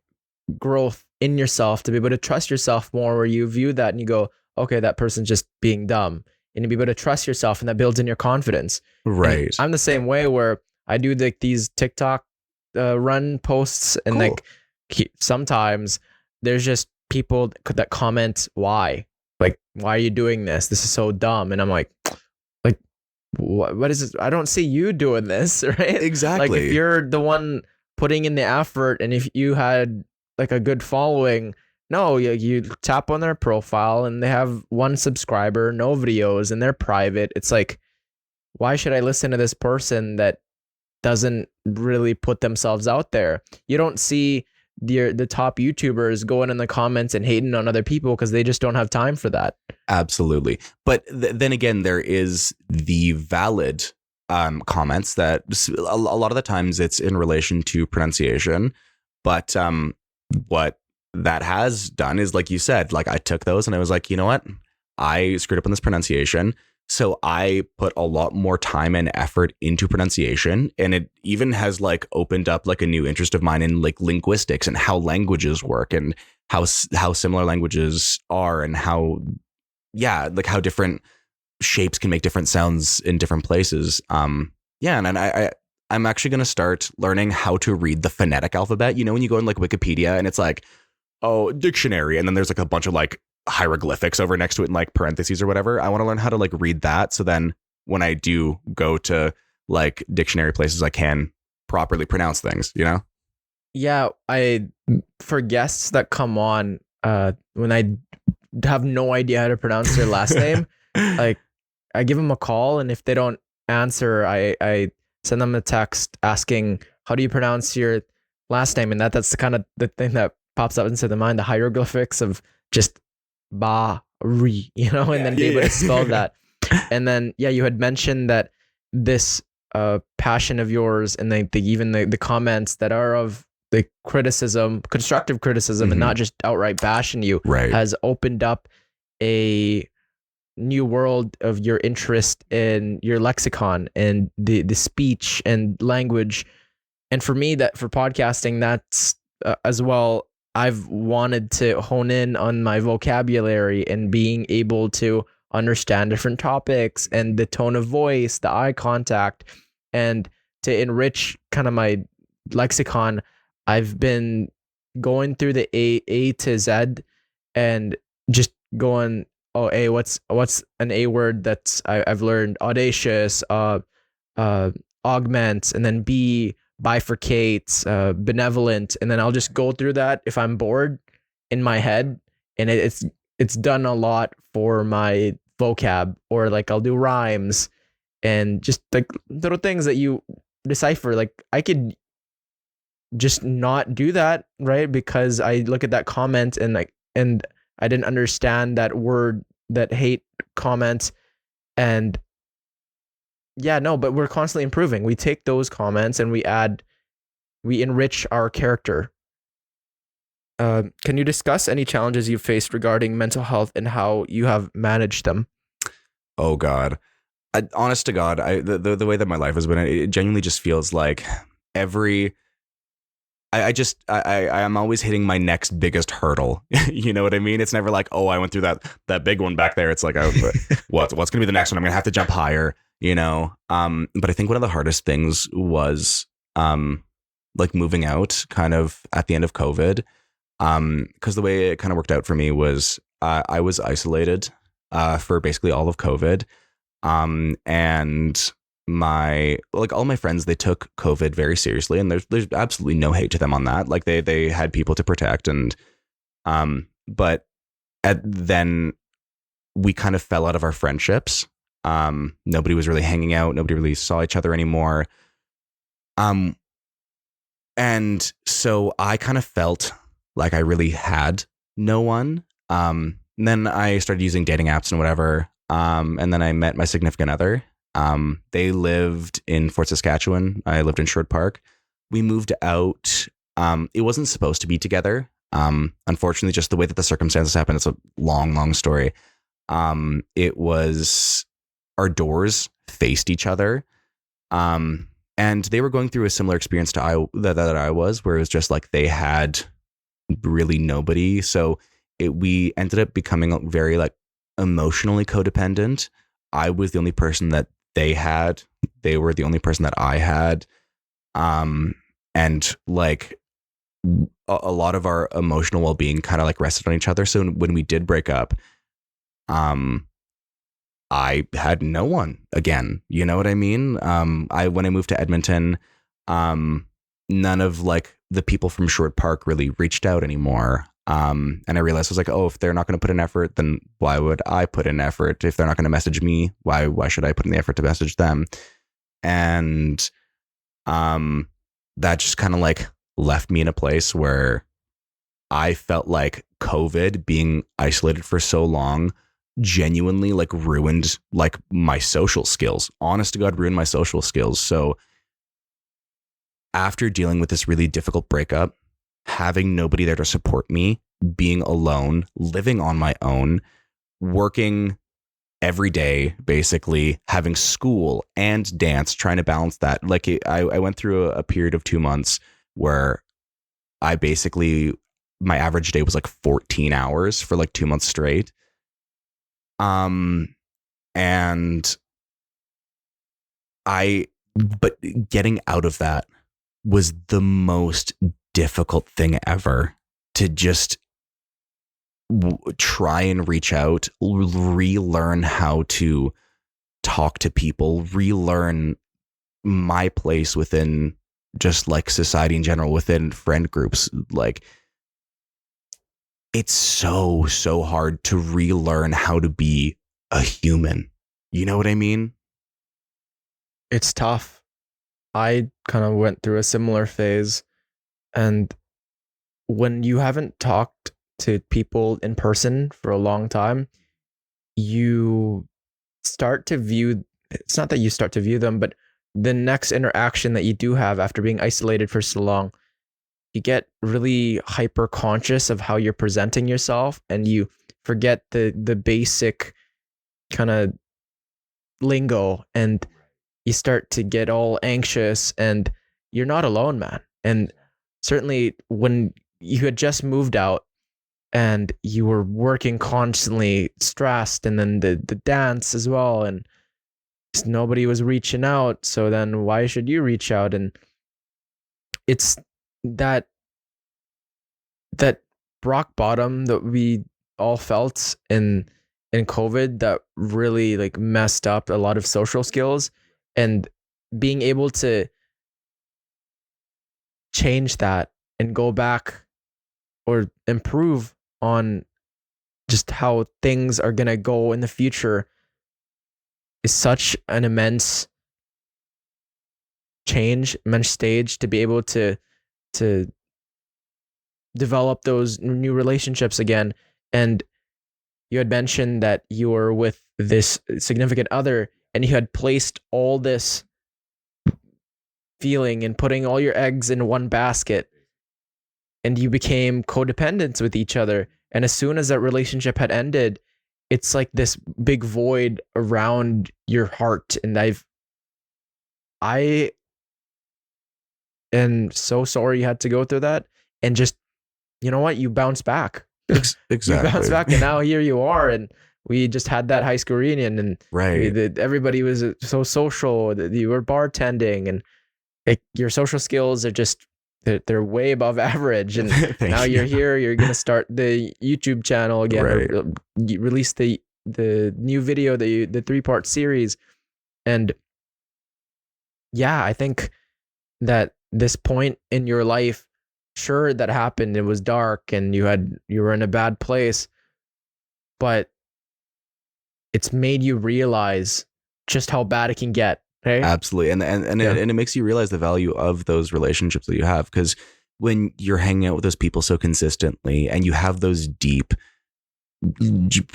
growth in yourself, to be able to trust yourself more, where you view that and you go, okay, that person's just being dumb. And to be able to trust yourself, and that builds in your confidence. Right. And I'm the same way, where I do these TikTok run posts, and Cool. sometimes there's just people that comment, why are you doing this? This is so dumb. And I'm like, what is this? I don't see you doing this, right? Exactly. Like, if you're the one putting in the effort, and if you had like a good following, no, you tap on their profile and they have 1 subscriber, no videos, and they're private. It's like, why should I listen to this person that doesn't really put themselves out there? You don't see the top YouTubers going in the comments and hating on other people because they just don't have time for that. Absolutely. But then again, there is the valid comments that a lot of the times it's in relation to pronunciation. But what that has done is, like you said, like I took those and I was like, you know what? I screwed up on this pronunciation. So I put a lot more time and effort into pronunciation, and it even has like opened up like a new interest of mine in like linguistics and how languages work and how similar languages are, and how different shapes can make different sounds in different places. And I'm actually going to start learning how to read the phonetic alphabet. You know, when you go in like Wikipedia and it's like, oh, dictionary, and then there's like a bunch of like hieroglyphics over next to it in like parentheses or whatever. I want to learn how to like read that, so then when I do go to like dictionary places, I can properly pronounce things, you know? Yeah, for guests that come on, when I have no idea how to pronounce their last name, like I give them a call, and if they don't answer, I send them a text asking, how do you pronounce your last name? And that's the kind of the thing that pops up into the mind, the hieroglyphics of just Bahri, and then be able to spell that. And then, you had mentioned that this passion of yours, and even the comments that are of the criticism, constructive criticism, and not just outright bashing you, has opened up a new world of your interest in your lexicon and the speech and language. And for me, that for podcasting, that's as well, I've wanted to hone in on my vocabulary and being able to understand different topics and the tone of voice, the eye contact, and to enrich kind of my lexicon. I've been going through the A to Z and just going, oh, A, what's an A word that's I've learned? Audacious, augment, and then B, bifurcates, benevolent, and then I'll just go through that if I'm bored in my head, and it's done a lot for my vocab. Or like I'll do rhymes and just like little things that you decipher. Like I could just not do that, right? Because I look at that comment and I didn't understand that word, that hate comment. And but we're constantly improving. We take those comments and we enrich our character. Can you discuss any challenges you've faced regarding mental health and how you have managed them? Oh God. Honest to God, the way that my life has been, it genuinely just feels like I'm always hitting my next biggest hurdle. You know what I mean? It's never like, oh, I went through that big one back there. It's like, oh, what's going to be the next one? I'm going to have to jump higher, you know? But I think one of the hardest things was, like moving out kind of at the end of COVID. Cause the way it kind of worked out for me was, I was isolated, for basically all of COVID. And all my friends, they took COVID very seriously, and there's absolutely no hate to them on that. Like they had people to protect, and but then we kind of fell out of our friendships. Nobody was really hanging out. Nobody really saw each other anymore. Um, and so I kind of felt like I really had no one. And then I started using dating apps and whatever. And then I met my significant other. They lived in Fort Saskatchewan. I lived in Sherwood Park. We moved out. It wasn't supposed to be together. Unfortunately, just the way that the circumstances happened, it's a long, long story. It was our doors faced each other. And they were going through a similar experience to that I was, where it was just like they had really nobody. So we ended up becoming very like emotionally codependent. I was the only person that they had. They were the only person that I had. And like a lot of our emotional well-being kind of like rested on each other. So when we did break up, I had no one again. You know what I mean? When I moved to Edmonton, none of like the people from Sherwood Park really reached out anymore. And I realized I was like, oh, if they're not going to put in effort, then why would I put in effort? If they're not going to message me, why should I put in the effort to message them? And that just kind of like left me in a place where I felt like COVID, being isolated for so long, genuinely like ruined like my social skills. Honest to God, ruined my social skills. So after dealing with this really difficult breakup, having nobody there to support me, being alone, living on my own, working every day, basically having school and dance, trying to balance that. Like I went through a period of 2 months where I basically, my average day was like 14 hours for like 2 months straight. And but getting out of that was the most difficult thing ever, to just try and reach out, relearn how to talk to people, relearn my place within just like society in general, within friend groups. Like it's so hard to relearn how to be a human. You know what I mean? It's tough. I kind of went through a similar phase, and when you haven't talked to people in person for a long time, you start to view, it's not that you start to view them, but the next interaction that you do have after being isolated for so long, you get really hyper conscious of how you're presenting yourself, and you forget the basic kind of lingo, and you start to get all anxious. And you're not alone, man. And certainly when you had just moved out and you were working constantly, stressed, and then the dance as well, and nobody was reaching out, so then why should you reach out? And it's that rock bottom that we all felt in COVID that really like messed up a lot of social skills, and being able to change that and go back or improve on just how things are going to go in the future is such an immense change, immense stage to be able to develop those new relationships again. And you had mentioned that you were with this significant other, and you had placed all this feeling and putting all your eggs in one basket, and you became codependent with each other. And as soon as that relationship had ended, it's like this big void around your heart. And I am so sorry you had to go through that. And just, you know what? You bounce back. Exactly. You bounce back, and now here you are. And we just had that high school reunion, and right. Everybody was so social. You were bartending, and your social skills are just, they're way above average. And now you're here. You're gonna start the YouTube channel again. Right. Release the new video, the 3-part series. And yeah, I think that this point in your life, sure, that happened. It was dark, and you were in a bad place, but it's made you realize just how bad it can get. Right? Absolutely. And it makes you realize the value of those relationships that you have, because when you're hanging out with those people so consistently and you have those deep,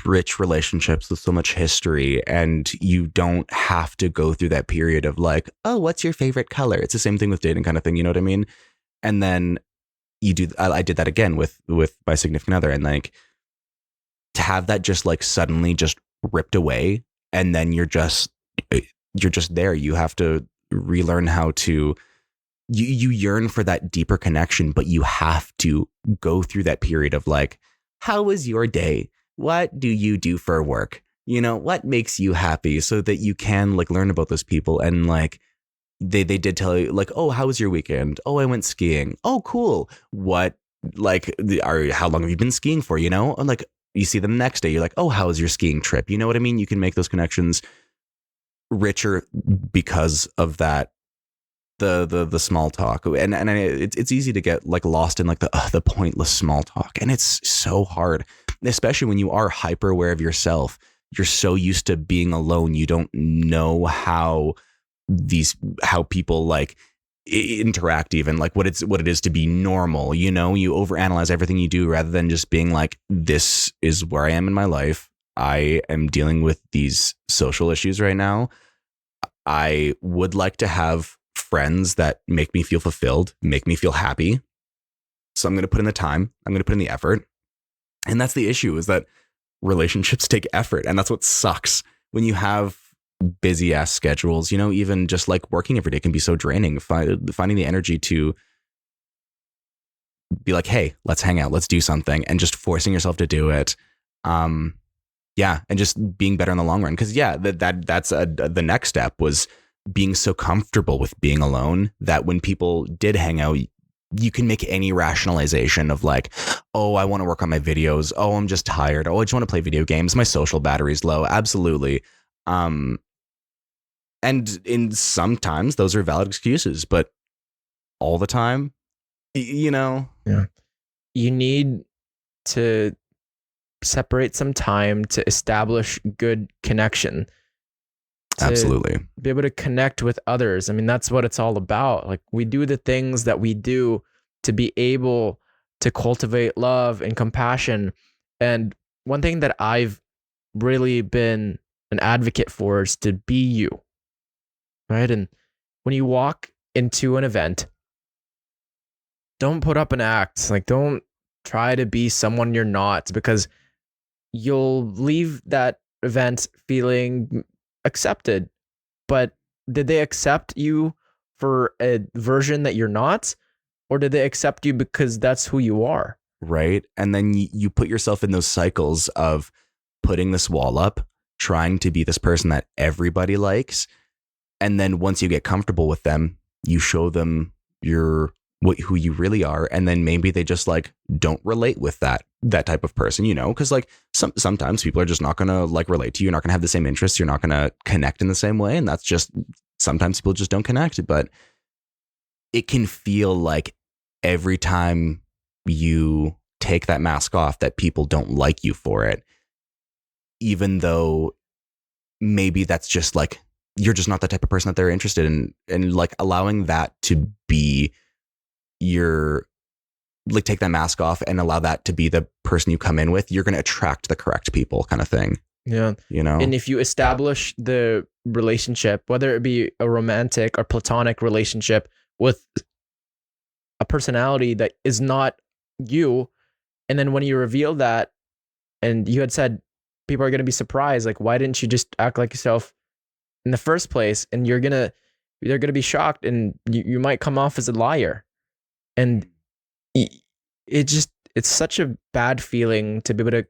rich relationships with so much history, and you don't have to go through that period of like, oh, what's your favorite color? It's the same thing with dating kind of thing. You know what I mean? And then you do, I did that again with my significant other, and like to have that just like suddenly just ripped away, and then you're just there. You have to relearn how to, you yearn for that deeper connection, but you have to go through that period of like, how was your day? What do you do for work? You know, what makes you happy, so that you can like learn about those people. And like they did tell you like, oh, how was your weekend? Oh, I went skiing. Oh, cool. What, like, how long have you been skiing for? You know, and like you see them the next day, you're like, oh, how was your skiing trip? You know what I mean? You can make those connections richer because of that, the small talk. And it's easy to get like lost in like the pointless small talk, and it's so hard, especially when you are hyper aware of yourself. You're so used to being alone, you don't know how people like interact, even like what it is to be normal. You know, you overanalyze everything you do, rather than just being like, this is where I am in my life. I am dealing with these social issues right now. I would like to have friends that make me feel fulfilled, make me feel happy. So I'm going to put in the time, I'm going to put in the effort. And that's the issue, is that relationships take effort. And that's what sucks when you have busy ass schedules. You know, even just like working every day can be so draining. Finding the energy to be like, hey, let's hang out, let's do something, and just forcing yourself to do it. Yeah, and just being better in the long run. Because yeah, that's the next step was being so comfortable with being alone that when people did hang out, you can make any rationalization of like, oh, I want to work on my videos. Oh, I'm just tired. Oh, I just want to play video games. My social battery's low. Absolutely. And in sometimes those are valid excuses, but all the time, you know. Yeah. You need to separate some time to establish good connection, to Absolutely be able to connect with others. I mean, that's what it's all about. Like, we do the things that we do to be able to cultivate love and compassion. And one thing that I've really been an advocate for is to be you, right? And when you walk into an event, don't put up an act. Like, don't try to be someone you're not, because you'll leave that event feeling accepted. But did they accept you for a version that you're not? Or did they accept you because that's who you are? right. And then you put yourself in those cycles of putting this wall up, trying to be this person that everybody likes. And then once you get comfortable with them, you show them who you really are. And then maybe they just like don't relate with that type of person, you know, because like sometimes people are just not going to like relate to you. You're not going to have the same interests. You're not going to connect in the same way. And that's just, sometimes people just don't connect. But it can feel like every time you take that mask off that people don't like you for it, even though maybe that's just like, you're just not the type of person that they're interested in. And like allowing that to be like take that mask off and allow that to be the person you come in with, you're going to attract the correct people, kind of thing. Yeah. You know? And if you establish the relationship, whether it be a romantic or platonic relationship with a personality that is not you, and then when you reveal that, and you had said people are going to be surprised, like, why didn't you just act like yourself in the first place? And they're going to be shocked, and you might come off as a liar. And it's such a bad feeling to be able to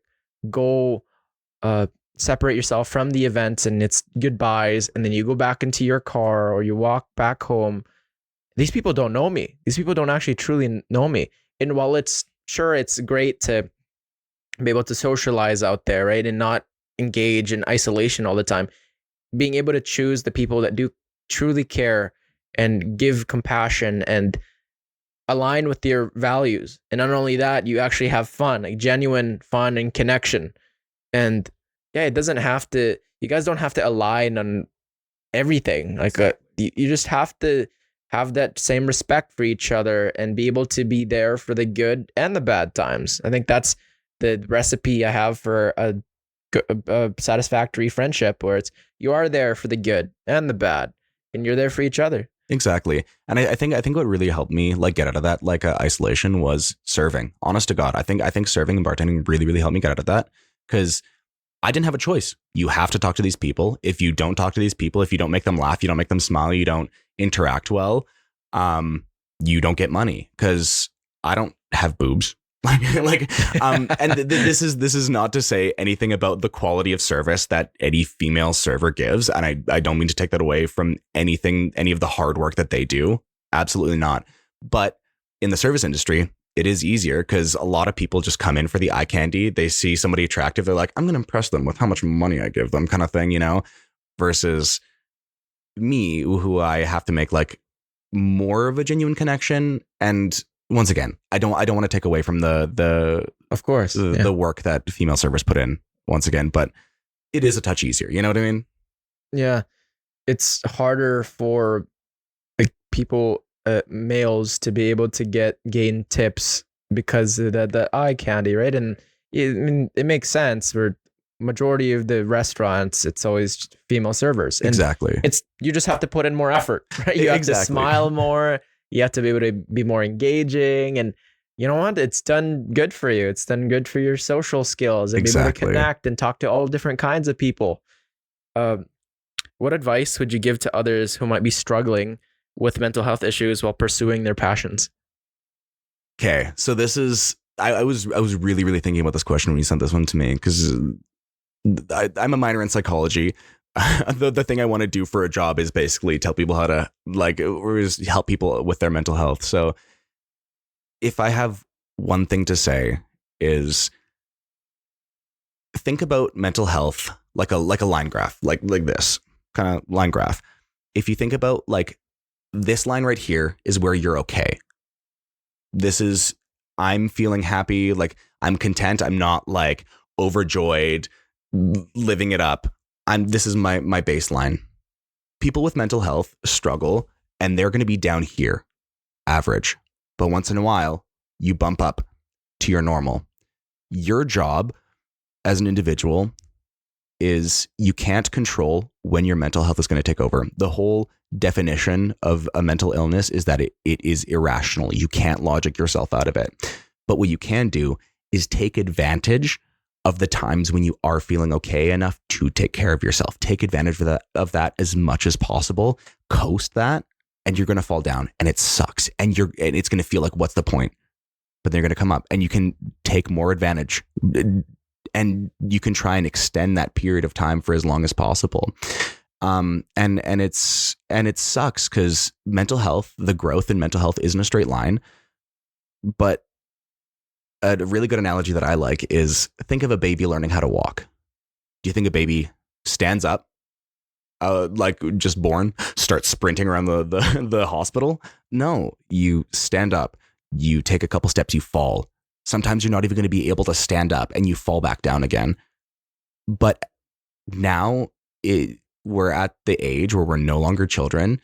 go separate yourself from the event, and it's goodbyes, and then you go back into your car or you walk back home. These people don't know me. These people don't actually truly know me. And while it's great to be able to socialize out there, right, and not engage in isolation all the time, being able to choose the people that do truly care and give compassion and align with your values. And not only that, you actually have fun, like genuine fun and connection. And yeah, you guys don't have to align on everything. Like you just have to have that same respect for each other and be able to be there for the good and the bad times. I think that's the recipe I have for a satisfactory friendship, where it's you are there for the good and the bad, and you're there for each other. Exactly. And I think what really helped me like get out of that like isolation was serving. Honest to God, I think serving and bartending really, really helped me get out of that, because I didn't have a choice. You have to talk to these people. If you don't talk to these people, if you don't make them laugh, you don't make them smile, you don't interact well, you don't get money, because I don't have boobs. This is not to say anything about the quality of service that any female server gives, and I don't mean to take that away from any of the hard work that they do. Absolutely not. But in the service industry, it is easier because a lot of people just come in for the eye candy. They see somebody attractive, they're like, I'm going to impress them with how much money I give them, kind of thing, versus me, who I have to make like more of a genuine connection. And once again, I don't want to take away from the of course the work that female servers put in once again, but it is a touch easier. You know what I mean? Yeah, it's harder for like people, males, to be able to gain tips because of the eye candy, right? And it makes sense. Where majority of the restaurants, it's always female servers. And exactly. You just have to put in more effort, right? You have to smile more. You have to be able to be more engaging, and you know what? It's done good for you. It's done good for your social skills and be able to connect and talk to all different kinds of people. What advice would you give to others who might be struggling with mental health issues while pursuing their passions? Okay, so this is I was really, really thinking about this question when you sent this one to me, because I'm a minor in psychology. The thing I want to do for a job is basically tell people how to or is help people with their mental health. So if I have one thing to say is think about mental health like a line graph, like this kind of line graph. If you think about like this line right here is where you're okay. This is, I'm feeling happy, like I'm content. I'm not like overjoyed, living it up. This is my baseline. People with mental health struggle, and they're going to be down here, average. But once in a while, you bump up to your normal. Your job as an individual is you can't control when your mental health is going to take over. The whole definition of a mental illness is that it is irrational. You can't logic yourself out of it. But what you can do is take advantage of the times when you are feeling okay enough to take care of yourself. Take advantage of that as much as possible. Coast that, and you're going to fall down, and it sucks. And it's going to feel like, what's the point? But then you're going to come up, and you can take more advantage, and you can try and extend that period of time for as long as possible. And it sucks because mental health, the growth in mental health isn't a straight line. But a really good analogy that I like is think of a baby learning how to walk. Do you think a baby stands up, like just born, starts sprinting around the hospital? No, you stand up, you take a couple steps, you fall. Sometimes you're not even going to be able to stand up and you fall back down again. But now we're at the age where we're no longer children.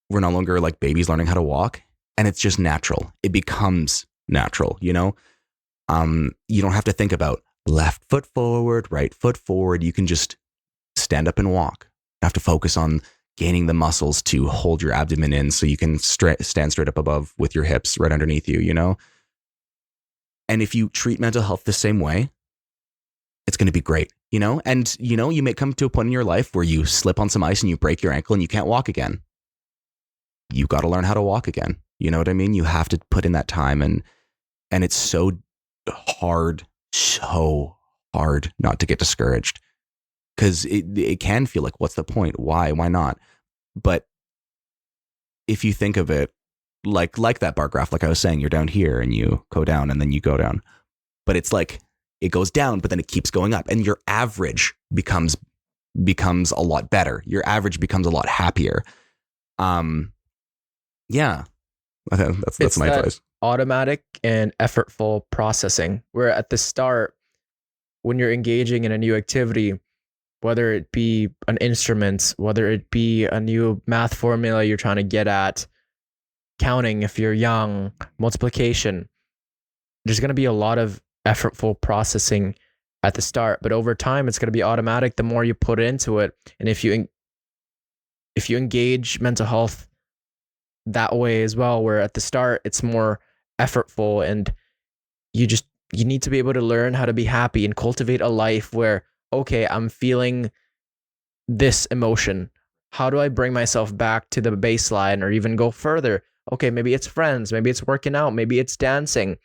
We're no longer like babies learning how to walk, and it's just natural. It becomes natural, you know? You don't have to think about left foot forward, right foot forward. You can just stand up and walk. You have to focus on gaining the muscles to hold your abdomen in so you can stand straight up above with your hips right underneath you, you know? And if you treat mental health the same way, it's going to be great, you know? And, you know, you may come to a point in your life where you slip on some ice and you break your ankle and you can't walk again. You got to learn how to walk again. You know what I mean? You have to put in that time, and it's so hard not to get discouraged, because it can feel like, what's the point? Why not? But if you think of it like that bar graph, like I was saying, you're down here and you go down and then you go down, but it's like it goes down, but then it keeps going up, and your average becomes a lot better. Your average becomes a lot happier. Yeah, that's my advice. Automatic and effortful processing, where at the start, when you're engaging in a new activity, whether it be an instrument, whether it be a new math formula you're trying to get at, counting if you're young, multiplication. There's going to be a lot of effortful processing at the start, but over time it's going to be automatic the more you put into it. And if you engage mental health that way as well, where at the start it's more effortful, and you need to be able to learn how to be happy and cultivate a life where, okay, I'm feeling this emotion. How do I bring myself back to the baseline or even go further? Okay, maybe it's friends, maybe it's working out, maybe it's dancing.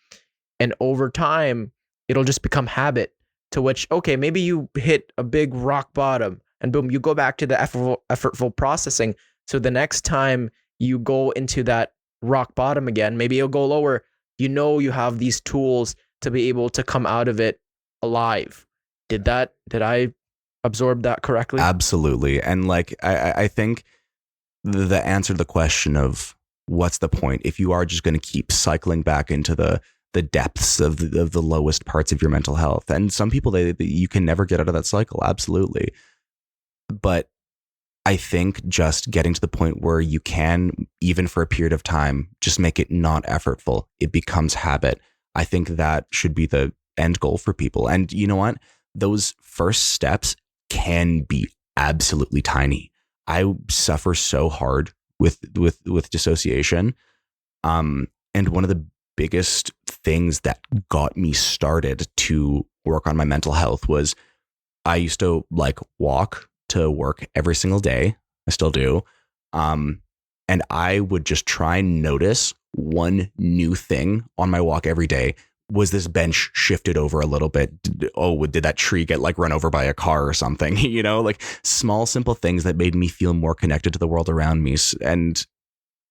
And over time, it'll just become habit, to which, okay, maybe you hit a big rock bottom and boom, you go back to the effortful processing. So the next time you go into that rock bottom again, maybe you'll go lower. You know, you have these tools to be able to come out of it alive. Did I absorb that correctly? Absolutely. And like, I think the answer to the question of what's the point if you are just going to keep cycling back into the depths of the lowest parts of your mental health. And some people, you can never get out of that cycle. Absolutely. But I think just getting to the point where you can, even for a period of time, just make it not effortful. It becomes habit. I think that should be the end goal for people. And you know what? Those first steps can be absolutely tiny. I suffer so hard with dissociation. And one of the biggest things that got me started to work on my mental health was I used to like walk to work every single day. I still do. And I would just try and notice one new thing on my walk every day. Was this bench shifted over a little bit? Did that tree get like run over by a car or something? You know, like small, simple things that made me feel more connected to the world around me. And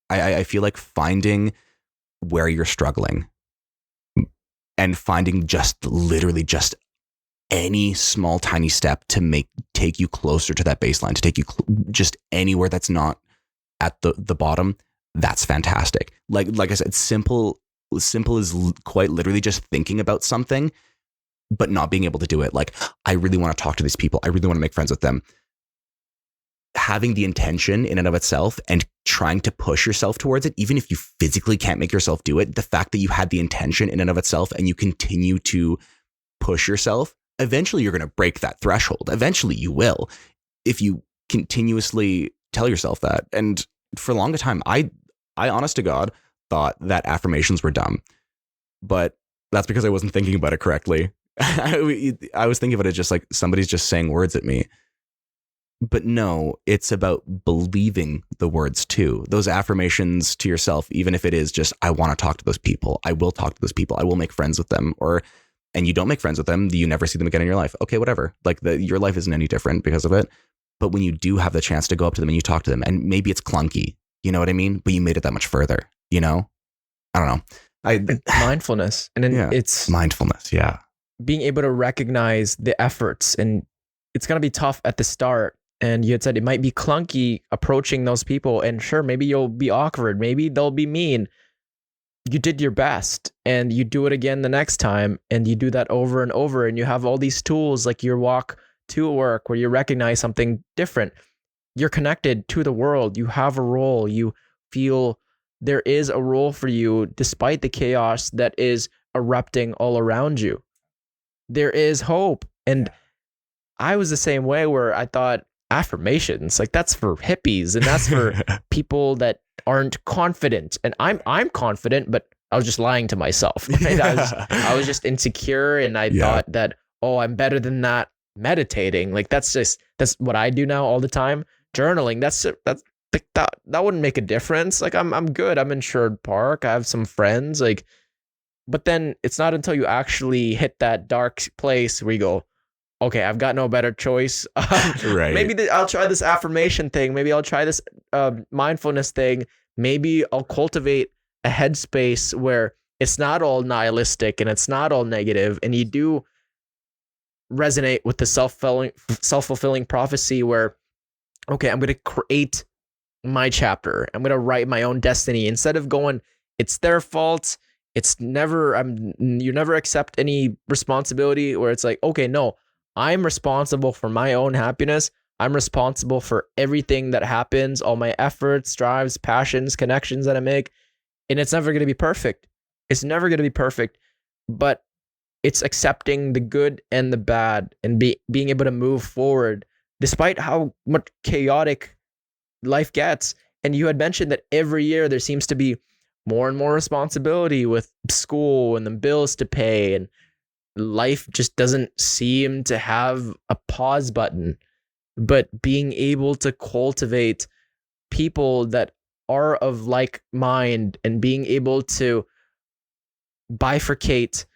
I feel like finding where you're struggling and finding just literally just any small tiny step to take you closer to that baseline, to take you just anywhere that's not at the bottom, that's fantastic. Like I said, simple is quite literally just thinking about something but not being able to do it. Like, I really want to talk to these people, I really want to make friends with them. Having the intention in and of itself and trying to push yourself towards it, even if you physically can't make yourself do it, the fact that you had the intention in and of itself and you continue to push yourself, eventually you're going to break that threshold. Eventually you will, if you continuously tell yourself that. And for a long time, I honest to God thought that affirmations were dumb, but that's because I wasn't thinking about it correctly. I was thinking about it just like somebody's just saying words at me. But no, it's about believing the words too. Those affirmations to yourself, even if it is just, I want to talk to those people, I will talk to those people, I will make friends with them, and you don't make friends with them, you never see them again in your life. Okay, whatever. Like your life isn't any different because of it. But when you do have the chance to go up to them and you talk to them, and maybe it's clunky, you know what I mean? But you made it that much further, you know? I don't know. Mindfulness. And then it's mindfulness. Yeah. Being able to recognize the efforts, and it's going to be tough at the start. And you had said it might be clunky approaching those people, and sure, maybe you'll be awkward. Maybe they'll be mean. You did your best, and you do it again the next time, and you do that over and over, and you have all these tools like your walk to work where you recognize something different. You're connected to the world. You have a role. You feel there is a role for you despite the chaos that is erupting all around you. There is hope. And I was the same way, where I thought affirmations, like, that's for hippies and that's for people that aren't confident. And I'm confident, but I was just lying to myself. Right? I was just insecure, and I thought that, oh, I'm better than that. Meditating, like, that's what I do now all the time. Journaling, that's like, that wouldn't make a difference. Like, I'm good. I'm in Sherwood Park. I have some friends. Like, but then it's not until you actually hit that dark place where you go, okay, I've got no better choice. Right. Maybe I'll try this affirmation thing. Maybe I'll try this mindfulness thing. Maybe I'll cultivate a headspace where it's not all nihilistic and it's not all negative, and you do resonate with the self-fulfilling prophecy where, okay, I'm going to create my chapter. I'm going to write my own destiny, instead of going, it's their fault. It's never, you never accept any responsibility, where it's like, okay, no, I'm responsible for my own happiness. I'm responsible for everything that happens, all my efforts, drives, passions, connections that I make. And it's never going to be perfect. It's never going to be perfect. But it's accepting the good and the bad and being able to move forward despite how much chaotic life gets. And you had mentioned that every year there seems to be more and more responsibility with school and the bills to pay, and life just doesn't seem to have a pause button. But being able to cultivate people that are of like mind and being able to bifurcate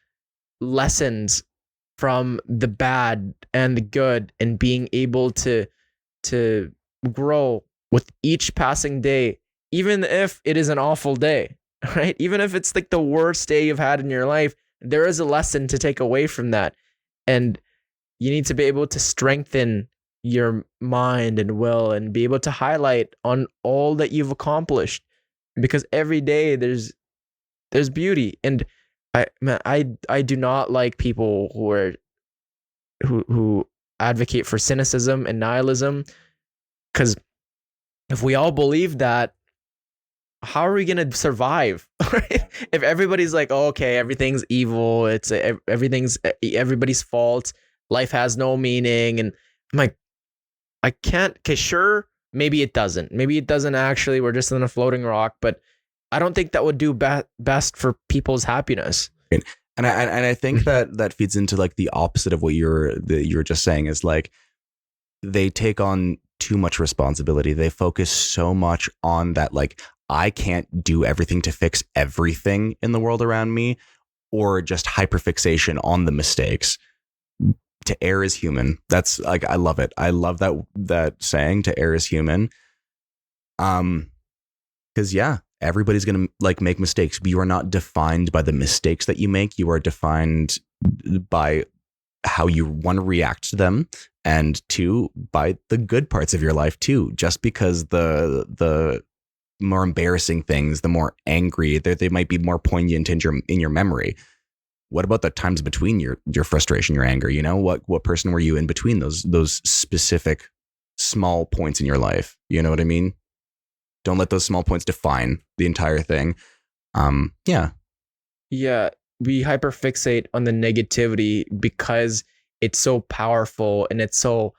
lessons from the bad and the good, and being able to grow with each passing day, even if it is an awful day, right? Even if it's like the worst day you've had in your life, there is a lesson to take away from that. And you need to be able to strengthen your mind and will and be able to highlight on all that you've accomplished, because every day there's beauty. And I do not like people who advocate for cynicism and nihilism, because if we all believe that, how are we going to survive? If everybody's like, oh, okay, everything's evil, it's everything's everybody's fault, life has no meaning, and I'm like, I can't. Okay, sure, maybe it doesn't actually, we're just on a floating rock, but I don't think that would do best for people's happiness. And I think that feeds into like the opposite of what you're just saying, is like they take on too much responsibility. They focus so much on that, like, I can't do everything to fix everything in the world around me, or just hyperfixation on the mistakes. To err is human. That's like, I love it. I love that saying, to err is human. Because yeah, everybody's gonna like make mistakes, but you are not defined by the mistakes that you make. You are defined by how you, one, react to them, and two, by the good parts of your life too. Just because the more embarrassing things, the more angry, they might be more poignant in your memory. What about the times between your frustration, your anger? You know, what person were you in between those specific small points in your life? You know what I mean? Don't let those small points define the entire thing. Yeah. Yeah, we hyperfixate on the negativity because it's so powerful and it's so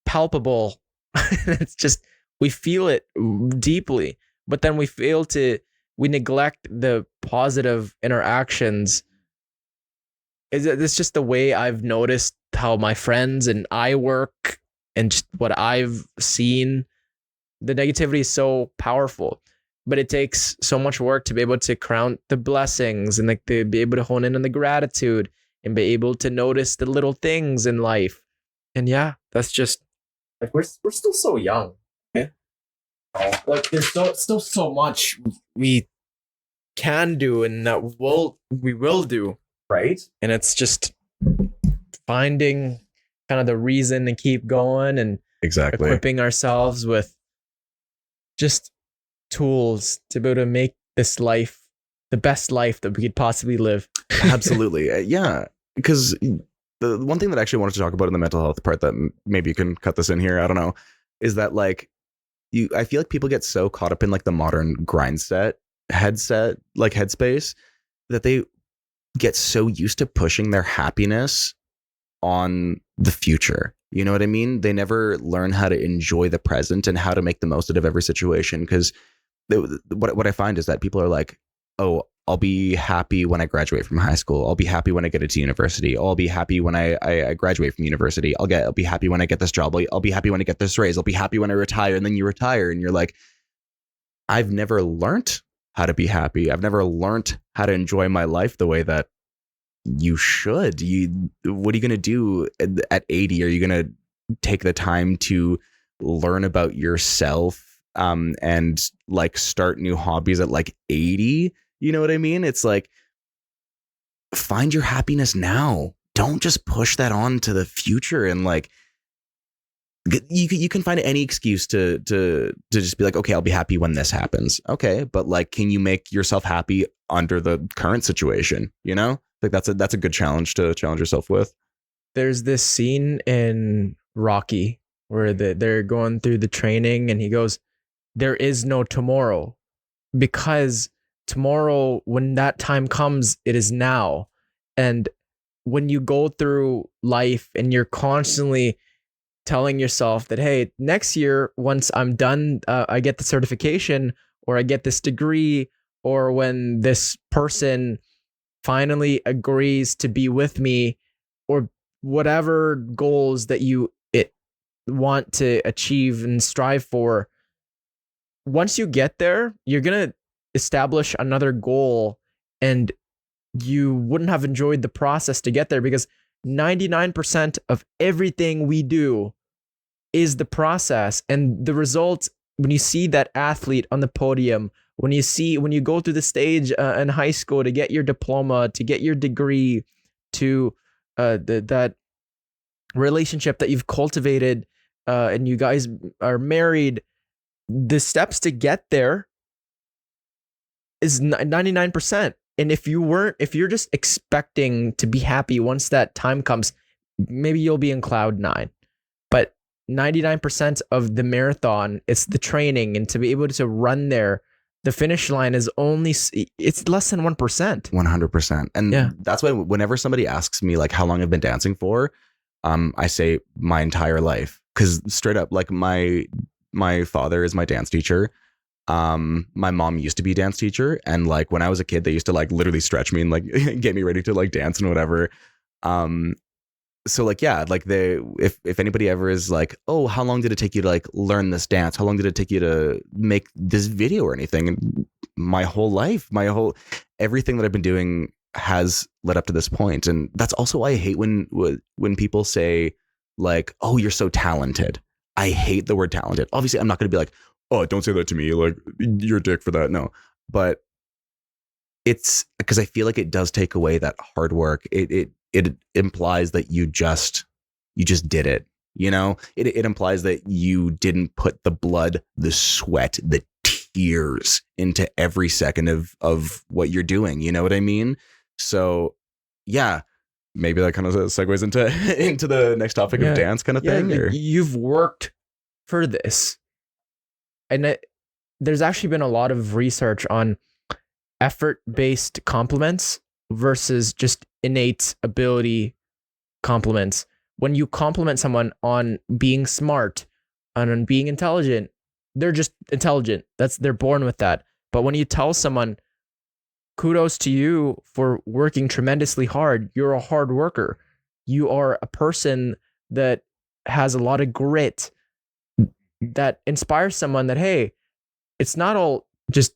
palpable. It's just, we feel it deeply, but then we neglect the positive interactions. It's just the way I've noticed how my friends and I work, and just what I've seen. The negativity is so powerful, but it takes so much work to be able to count the blessings, and like to be able to hone in on the gratitude and be able to notice the little things in life. And yeah, that's just like, we're still so young. Yeah. Like there's still so much we can do and that we will do. Right. And it's just finding kind of the reason to keep going, and Exactly. equipping ourselves with just tools to be able to make this life the best life that we could possibly live. Absolutely. Yeah. Because the one thing that I actually wanted to talk about in the mental health part, that maybe you can cut this in here, I don't know, is that like I feel like people get so caught up in like the modern headspace, that they get so used to pushing their happiness on the future. You know what I mean? They never learn how to enjoy the present and how to make the most out of every situation. Because what I find is that people are like, oh, I'll be happy when I graduate from high school. I'll be happy when I get into university. Oh, I'll be happy when I graduate from university. I'll be happy when I get this job. I'll be happy when I get this raise. I'll be happy when I retire. And then you retire and you're like, I've never learned how to be happy. I've never learned how to enjoy my life the way that you should. What are you going to do at 80? Are you going to take the time to learn about yourself and like start new hobbies at like 80? You know what I mean? It's like, find your happiness now. Don't just push that on to the future. And like, you can find any excuse to just be like, okay, I'll be happy when this happens. Okay, but like, can you make yourself happy under the current situation? You know, like that's a good challenge to challenge yourself with. there's this scene in Rocky where they're going through the training and he goes, there is no tomorrow, because tomorrow, when that time comes, it is now. And when you go through life and you're constantly telling yourself that, hey, next year, once I'm done, I get the certification or I get this degree, or when this person finally agrees to be with me, or whatever goals that you want to achieve and strive for, once you get there, you're going to establish another goal, and you wouldn't have enjoyed the process to get there, because 99% of everything we do is the process. And the results, when you see that athlete on the podium, when you go through the stage in high school to get your diploma, to get your degree, to that relationship that you've cultivated, and you guys are married, the steps to get there is 99%. And if you're just expecting to be happy once that time comes, maybe you'll be in cloud nine. But 99% of the marathon, it's the training, and to be able to run there, the finish line is it's less than 1%. 100%. And that's why whenever somebody asks me like how long I've been dancing for, I say my entire life. Because straight up, like my father is my dance teacher. My mom used to be a dance teacher, and like when I was a kid, they used to like literally stretch me and like get me ready to like dance and whatever. So like, yeah, like if anybody ever is like, oh, how long did it take you to like learn this dance? How long did it take you to make this video or anything? And my whole life, everything that I've been doing has led up to this point. And that's also why I hate when people say like, oh, you're so talented. I hate the word talented. Obviously, I'm not going to be like, oh, don't say that to me. Like, you're a dick for that. No, but it's because I feel like it does take away that hard work. It implies that you just did it. You know, it implies that you didn't put the blood, the sweat, the tears into every second of what you're doing. You know what I mean? So, yeah, maybe that kind of segues into the next topic of dance kind of thing. Like you've worked for this. And there's actually been a lot of research on effort-based compliments versus just innate ability compliments. When you compliment someone on being smart and on being intelligent, they're just intelligent. They're born with that. But when you tell someone, kudos to you for working tremendously hard, you're a hard worker, you are a person that has a lot of grit, that inspires someone that, hey, it's not all just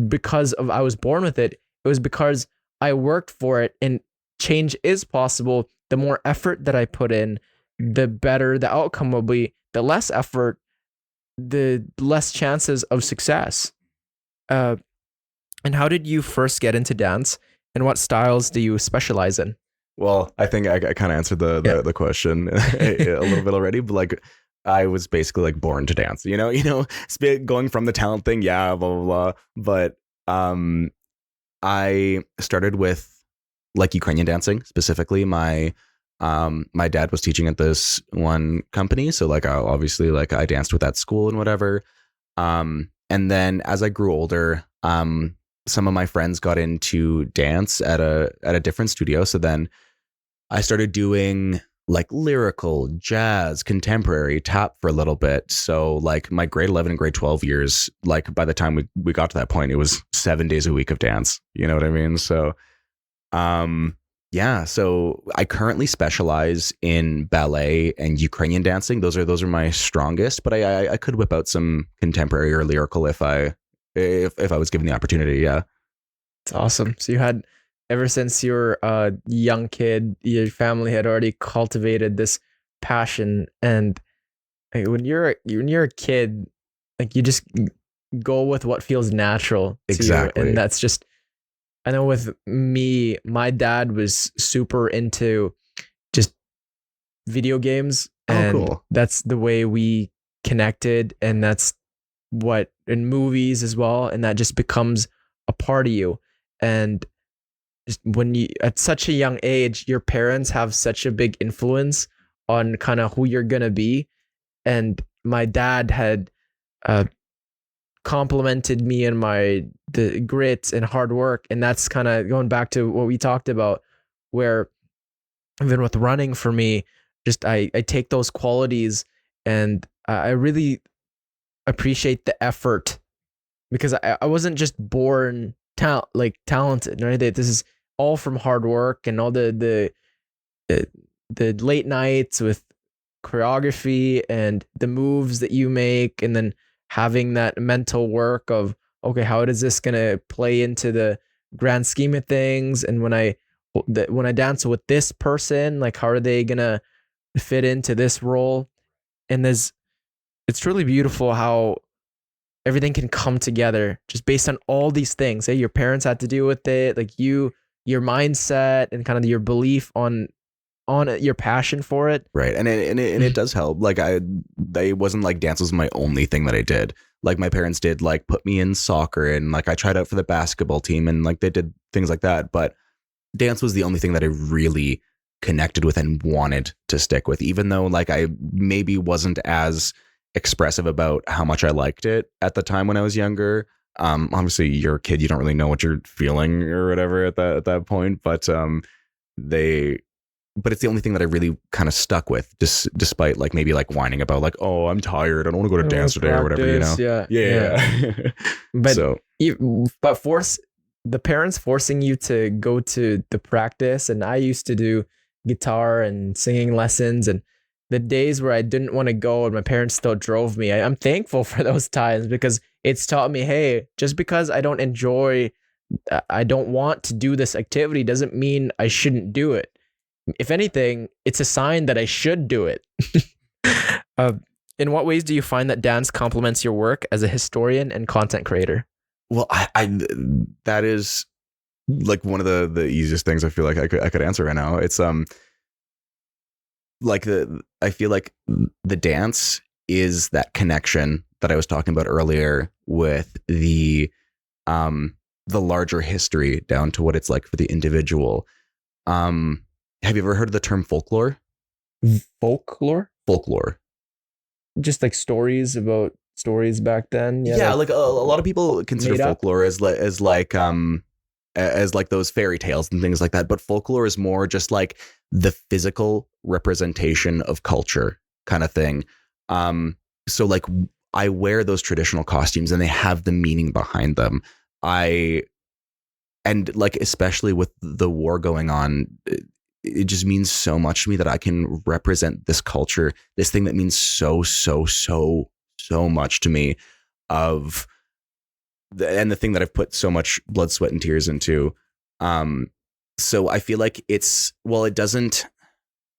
because of I was born with it. It was because I worked for it, and change is possible. The more effort that I put in, the better the outcome will be. The less effort, the less chances of success. And how did you first get into dance, and what styles do you specialize in? Well, I think I kind of answered the question a little bit already, but like, I was basically like born to dance, you know, going from the talent thing. Yeah, blah, blah, blah. But, I started with like Ukrainian dancing specifically. My dad was teaching at this one company. So like, obviously like I danced with that school and whatever. And then as I grew older, some of my friends got into dance at a different studio. So then I started doing like lyrical, jazz, contemporary, tap for a little bit. So like my grade 11 and grade 12 years, like by the time we got to that point, it was 7 days a week of dance. You know what I mean? So, yeah. So I currently specialize in ballet and Ukrainian dancing. Those are my strongest, but I could whip out some contemporary or lyrical if I was given the opportunity. Yeah. It's awesome. So you had, ever since you were a young kid, your family had already cultivated this passion. And like, when you're a kid, like you just go with what feels natural to Exactly. you. And that's just, I know with me, my dad was super into just video games. And cool. That's the way we connected. And that's what in movies as well. And that just becomes a part of you. And just when you at such a young age, your parents have such a big influence on kind of who you're gonna be. And my dad had uh, complimented me and the grit and hard work, and that's kind of going back to what we talked about, where even with running for me, just I take those qualities, and I really appreciate the effort, because I wasn't just born talented, right? This is all from hard work and all the late nights with choreography and the moves that you make, and then having that mental work of, okay, how is this gonna play into the grand scheme of things? And when I dance with this person, like, how are they gonna fit into this role? And it's truly beautiful how everything can come together just based on all these things. Hey, your parents had to deal with it, like your mindset and kind of your belief on it, your passion for it. Right. And it does help. Like it wasn't like dance was my only thing that I did. Like my parents did like put me in soccer, and like I tried out for the basketball team, and like they did things like that. But dance was the only thing that I really connected with and wanted to stick with, even though like I maybe wasn't as expressive about how much I liked it at the time when I was younger. Obviously you're a kid, you don't really know what you're feeling or whatever at that point, but it's the only thing that I really kind of stuck with, despite like maybe like whining about like, oh, I'm tired, I don't want to go to dance today or whatever, you know? Yeah. But so the parents forcing you to go to the practice, and I used to do guitar and singing lessons, and the days where I didn't want to go and my parents still drove me, I'm thankful for those times, because it's taught me, hey, just because I don't want to do this activity doesn't mean I shouldn't do it. If anything, it's a sign that I should do it. In what ways do you find that dance complements your work as a historian and content creator? Well, I that is like one of the easiest things I feel like I could answer right now. It's like I feel like the dance is that connection that I was talking about earlier with the larger history down to what it's like for the individual. Have you ever heard of the term folklore? Folklore? Folklore. Just like stories back then. Yeah, like a lot of people consider folklore as like those fairy tales and things like that. But folklore is more just like the physical representation of culture kind of thing. So like I wear those traditional costumes and they have the meaning behind them. And like, especially with the war going on, it just means so much to me that I can represent this culture, this thing that means so much to me, and the thing that I've put so much blood, sweat, and tears into. So I feel like it doesn't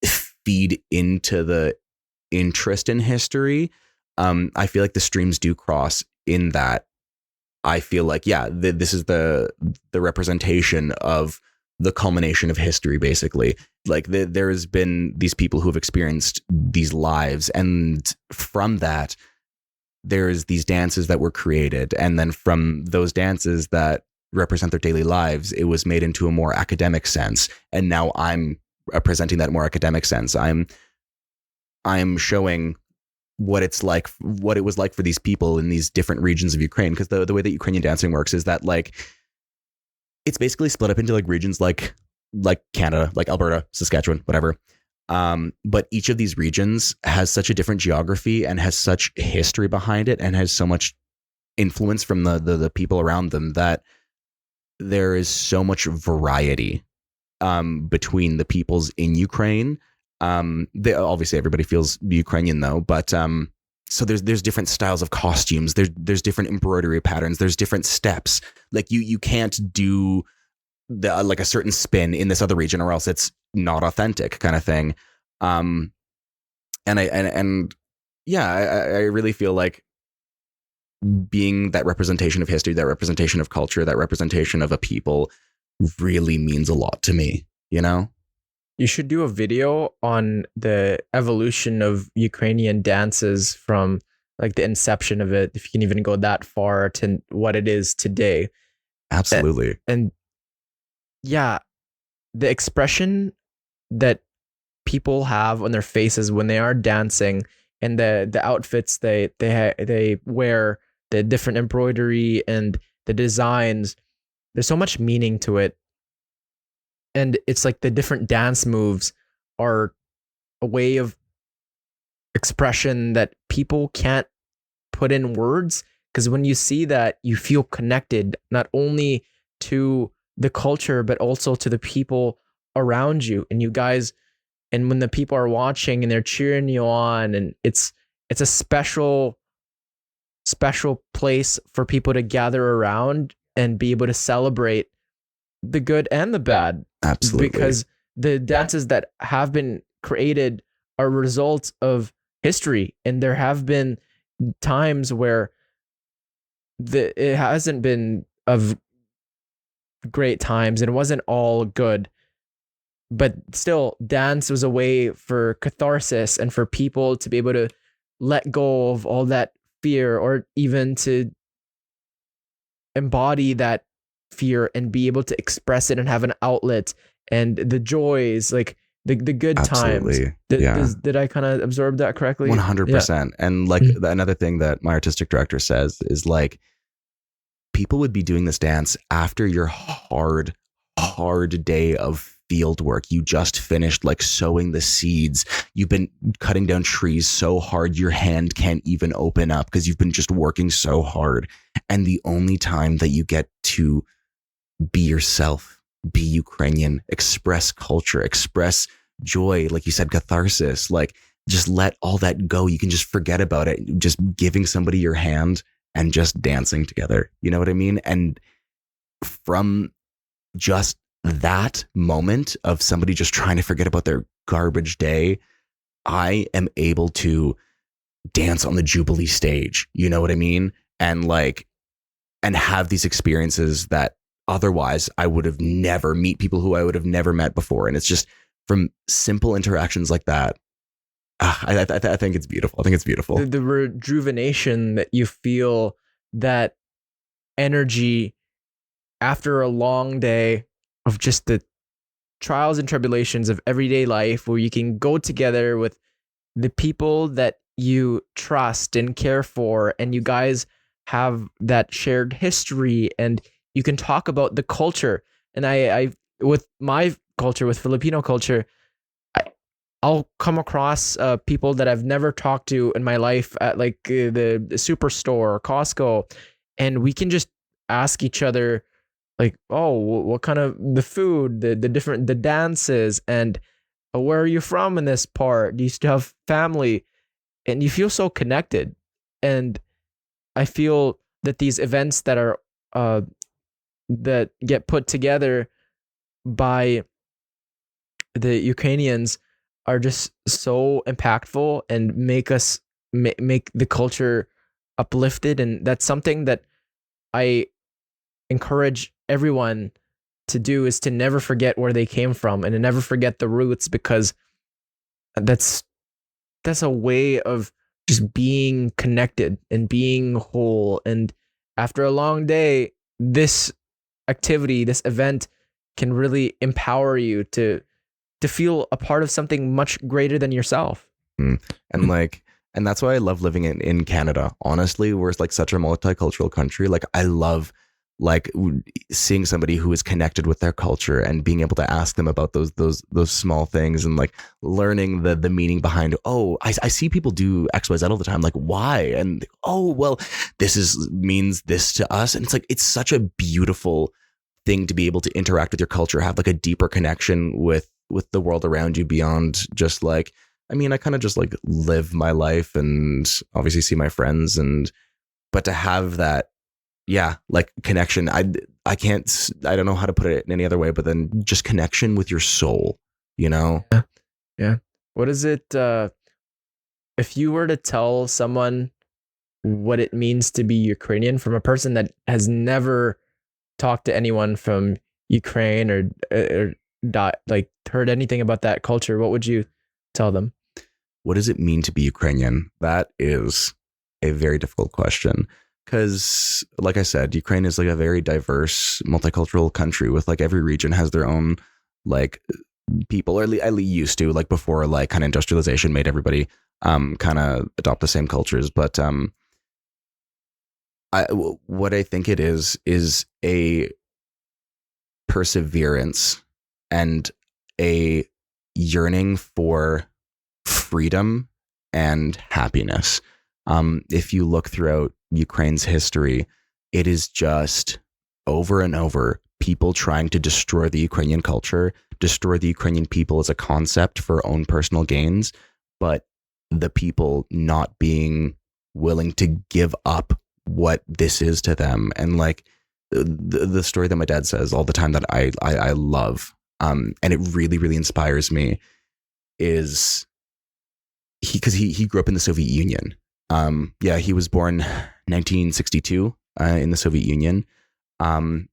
feed into the interest in history. I feel like the streams do cross in that. I feel like, yeah, this is the representation of the culmination of history, basically. Like there's been these people who have experienced these lives, and from that, there's these dances that were created, and then from those dances that represent their daily lives, it was made into a more academic sense, and now I'm presenting that more academic sense. I'm showing what it was like for these people in these different regions of Ukraine, because the way that Ukrainian dancing works is that like it's basically split up into like regions like Canada, like Alberta, Saskatchewan, whatever. But each of these regions has such a different geography and has such history behind it and has so much influence from the people around them that there is so much variety between the peoples in Ukraine. Obviously everybody feels Ukrainian though, but so there's different styles of costumes. There's different embroidery patterns. There's different steps. Like you can't do like a certain spin in this other region or else it's not authentic, kind of thing. And I really feel like being that representation of history, that representation of culture, that representation of a people really means a lot to me, you know? You should do a video on the evolution of Ukrainian dances from like the inception of it, if you can even go that far, to what it is today. Absolutely. And yeah, the expression that people have on their faces when they are dancing, and the outfits they wear, the different embroidery and the designs, there's so much meaning to it. And it's like the different dance moves are a way of expression that people can't put in words, because when you see that, you feel connected not only to the culture but also to the people around you. And you guys, and when the people are watching and they're cheering you on, and it's a special place for people to gather around and be able to celebrate the good and the bad. Absolutely. Because the dances that have been created are results of history, and there have been times where it hasn't been of great times and it wasn't all good, but still dance was a way for catharsis and for people to be able to let go of all that fear, or even to embody that fear and be able to express it and have an outlet, and the joys, like the good times. Absolutely. Yeah. Did I kind of absorb that correctly? 100%. And like another thing that my artistic director says is like, people would be doing this dance after your hard day of field work. You just finished like sowing the seeds. You've been cutting down trees so hard your hand can't even open up because you've been just working so hard. And the only time that you get to be yourself, be Ukrainian, express culture, express joy, like you said, catharsis, like just let all that go. You can just forget about it. Just giving somebody your hand and just dancing together. You know what I mean? And from just that moment of somebody just trying to forget about their garbage day, I am able to dance on the Jubilee stage. You know what I mean? And like, and have these experiences that otherwise I would have never meet people who I would have never met before. And it's just from simple interactions like that. I think it's beautiful. I think it's beautiful. The rejuvenation that you feel, that energy after a long day of just the trials and tribulations of everyday life, where you can go together with the people that you trust and care for, and you guys have that shared history, and you can talk about the culture. And I with my culture, with Filipino culture, I'll come across people that I've never talked to in my life at like the superstore or Costco, and we can just ask each other like, oh, what kind of the food, the different the dances, and where are you from in this part? Do you still have family? And you feel so connected. And I feel that these events that are that get put together by the Ukrainians are just so impactful and make us make the culture uplifted. And that's something that I encourage everyone to do, is to never forget where they came from and to never forget the roots, because that's a way of just being connected and being whole. And after a long day, this activity, this event can really empower you to feel a part of something much greater than yourself. And like, and that's why I love living in Canada. Honestly, we're like such a multicultural country. Like I love like seeing somebody who is connected with their culture and being able to ask them about those small things, and like learning the meaning behind, oh, I see people do XYZ all the time. Like why? And oh, well, means this to us. And it's like, it's such a beautiful thing to be able to interact with your culture, have like a deeper connection with the world around you beyond just like, I mean, I kind of just like live my life and obviously see my friends, but to have that, yeah, like connection. I don't know how to put it in any other way, but then just connection with your soul, you know? Yeah. What is it, if you were to tell someone what it means to be Ukrainian, from a person that has never talked to anyone from Ukraine, or like heard anything about that culture, what would you tell them? What does it mean to be Ukrainian? That is a very difficult question. Because, like I said, Ukraine is like a very diverse, multicultural country with like every region has their own like people, or at least used to, like before like kind of industrialization made everybody kind of adopt the same cultures. But what I think it is a perseverance and a yearning for freedom and happiness. If you look throughout Ukraine's history, it is just over and over people trying to destroy the Ukrainian culture, destroy the Ukrainian people as a concept for own personal gains, but the people not being willing to give up what this is to them. And like the story that my dad says all the time that I love, and it really, really inspires me, is because he grew up in the Soviet Union. Yeah, he was born 1962 in the Soviet Union,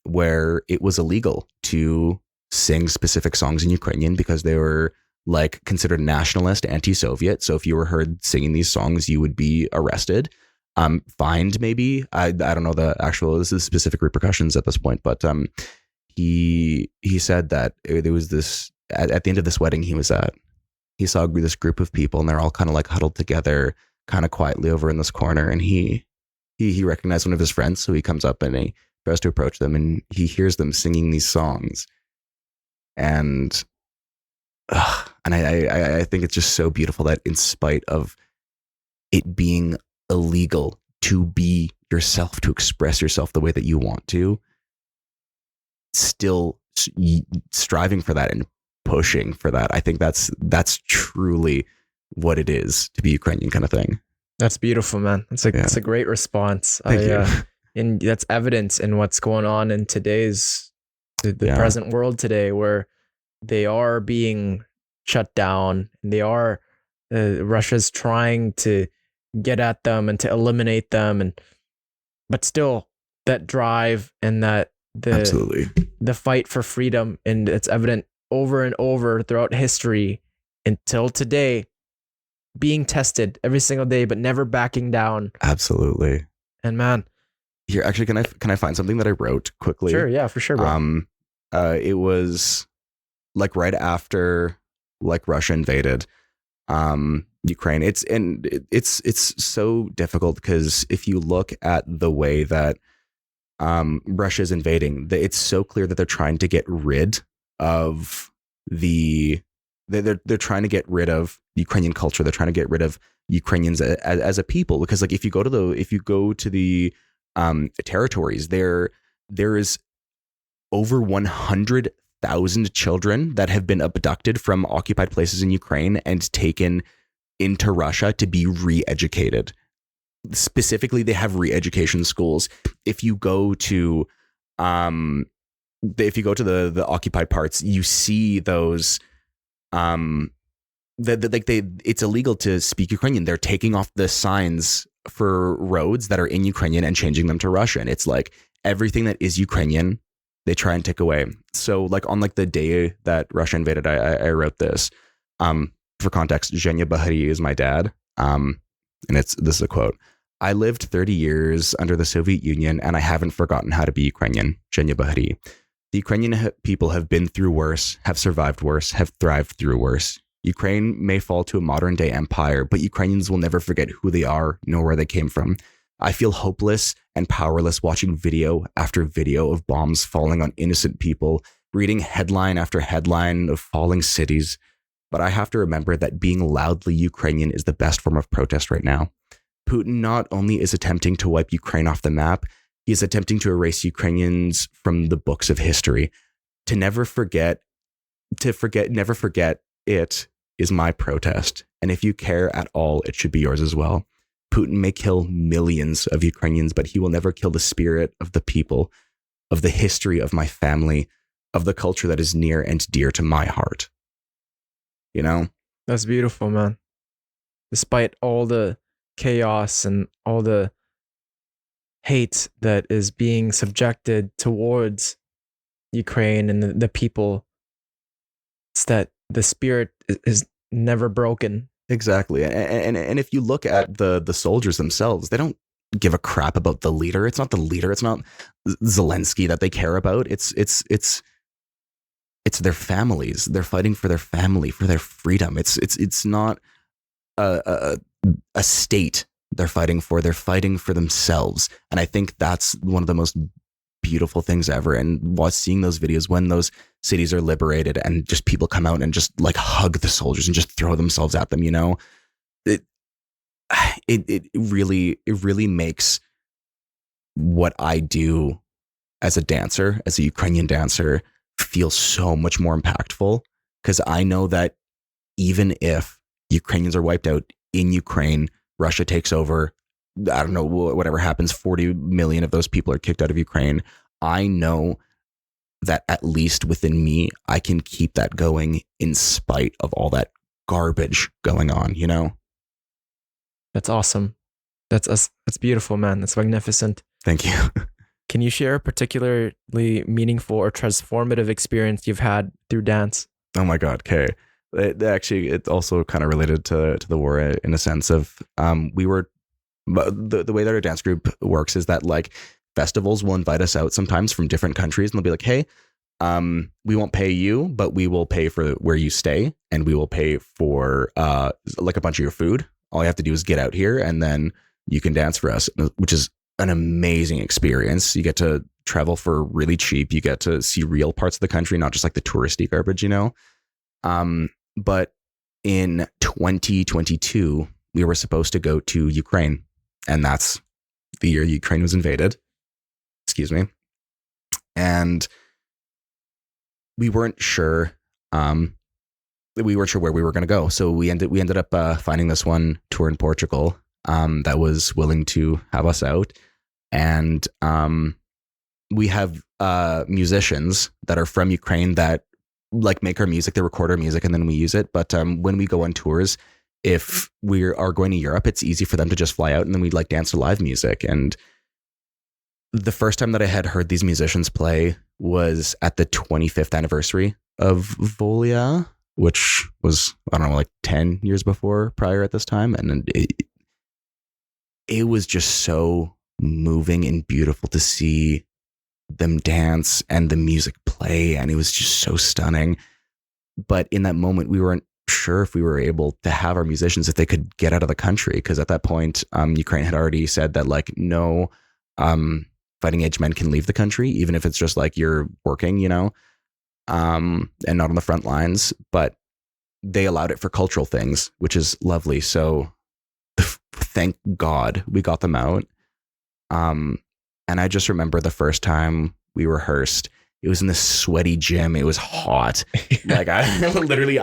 where it was illegal to sing specific songs in Ukrainian because they were like considered nationalist, anti-Soviet. So if you were heard singing these songs, you would be arrested, fined maybe. I don't know this is specific repercussions at this point, but he said that there was this at the end of this wedding he was at. He saw this group of people and they're all kind of like huddled together, kind of quietly over in this corner. And he recognized one of his friends. So he comes up and he tries to approach them and he hears them singing these songs. And I think it's just so beautiful that in spite of it being illegal to be yourself, to express yourself the way that you want to, still striving for that and pushing for that. I think that's truly what it is to be Ukrainian, kind of thing. That's beautiful, man. It's a great response. Thank you. And that's evidence in what's going on in today's the present world today, where they are being shut down and they are Russia's trying to get at them and to eliminate them, but still that drive and Absolutely. the fight for freedom, and it's evident over and over throughout history until today, being tested every single day, but never backing down. Absolutely. And man, here, actually, can I find something that I wrote quickly? Sure. Yeah, for sure, bro. It was like right after like Russia invaded Ukraine. It's so difficult because if you look at the way that Russia's invading, it's so clear that they're trying to get rid of they're trying to get rid of Ukrainian culture. They're trying to get rid of Ukrainians as a people, because like if you go to the territories, there is over 100,000 children that have been abducted from occupied places in Ukraine and taken into Russia to be re-educated. Specifically, they have re-education schools. If you go to the occupied parts, you see those it's illegal to speak Ukrainian. They're taking off the signs for roads that are in Ukrainian and changing them to Russian. It's like everything that is Ukrainian, they try and take away. So like on like the day that Russia invaded, I wrote this. For context, Bahri is my dad. And this is a quote. I lived 30 years under the Soviet Union and I haven't forgotten how to be Ukrainian. Bahri. The Ukrainian people have been through worse, have survived worse, have thrived through worse. Ukraine may fall to a modern day empire, but Ukrainians will never forget who they are nor where they came from. I feel hopeless and powerless watching video after video of bombs falling on innocent people, reading headline after headline of falling cities. But I have to remember that being loudly Ukrainian is the best form of protest right now. Putin not only is attempting to wipe Ukraine off the map, he is attempting to erase Ukrainians from the books of history. Never forget it is my protest. And if you care at all, it should be yours as well. Putin may kill millions of Ukrainians, but he will never kill the spirit of the people, of the history of my family, of the culture that is near and dear to my heart. You know? That's beautiful, man. Despite all the chaos and all the hate that is being subjected towards Ukraine and the people, it's that the spirit is never broken. Exactly. And if you look at the soldiers themselves, they don't give a crap about the leader. It's not the leader. It's not Zelensky that they care about. It's their families. They're fighting for their family, for their freedom. It's not a state they're fighting for. They're fighting for themselves. And I think that's one of the most beautiful things ever. And seeing those videos when those cities are liberated and just people come out and just like hug the soldiers and just throw themselves at them, it really makes what I do as a dancer, as a Ukrainian dancer, feel so much more impactful, because I know that even if Ukrainians are wiped out in Ukraine, Russia takes over, I don't know, whatever happens, 40 million of those people are kicked out of Ukraine. I know that at least within me, I can keep that going in spite of all that garbage going on, That's awesome. That's beautiful, man. That's magnificent. Thank you. Can you share a particularly meaningful or transformative experience you've had through dance? Oh my God. Okay. It's also kind of related to the war in a sense of, we were, the way that our dance group works is that like festivals will invite us out sometimes from different countries, and they'll be like, hey, we won't pay you, but we will pay for where you stay, and we will pay for like a bunch of your food. All you have to do is get out here, and then you can dance for us, which is an amazing experience. You get to travel for really cheap. You get to see real parts of the country, not just like the touristy garbage, But in 2022, we were supposed to go to Ukraine, and that's the year Ukraine was invaded. Excuse me. And we weren't sure. We weren't sure where we were going to go, so we ended up finding this one tour in Portugal that was willing to have us out, and we have musicians that are from Ukraine that like make our music, they record our music, and then we use it. But when we go on tours, if we are going to Europe, it's easy for them to just fly out, and then we like dance to live music. And the first time that I had heard these musicians play was at the 25th anniversary of Volia, which was, I don't know, like 10 years prior at this time. And it was just so moving and beautiful to see them dance and the music play, and it was just so stunning. But in that moment, we weren't sure if we were able to have our musicians, if they could get out of the country, because at that point, Ukraine had already said that like no fighting age men can leave the country, even if it's just like you're working, and not on the front lines. But they allowed it for cultural things, which is lovely. So thank God we got them out. And I just remember the first time we rehearsed, it was in this sweaty gym. It was hot. Like I literally,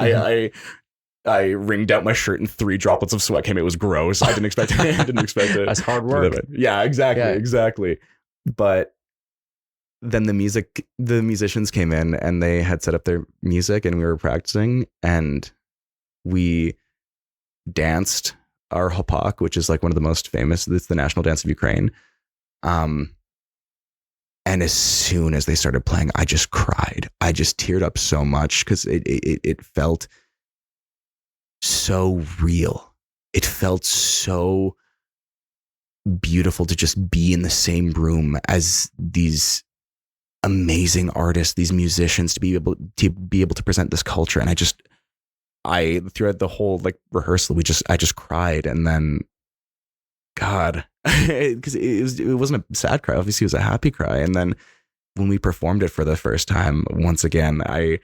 I wringed out my shirt and 3 droplets of sweat came. It was gross. I didn't expect it. That's hard work. Yeah, exactly. But then the musicians came in and they had set up their music, and we were practicing, and we danced our hopak, which is like one of the most famous. It's the national dance of Ukraine. And as soon as they started playing, I just cried. I just teared up so much, because it felt so real. It felt so beautiful to just be in the same room as these amazing artists, these musicians, to be able to present this culture. And I throughout the whole like rehearsal, I just cried. And then, God, because it wasn't a sad cry. Obviously, it was a happy cry. And then when we performed it for the first time, once again, I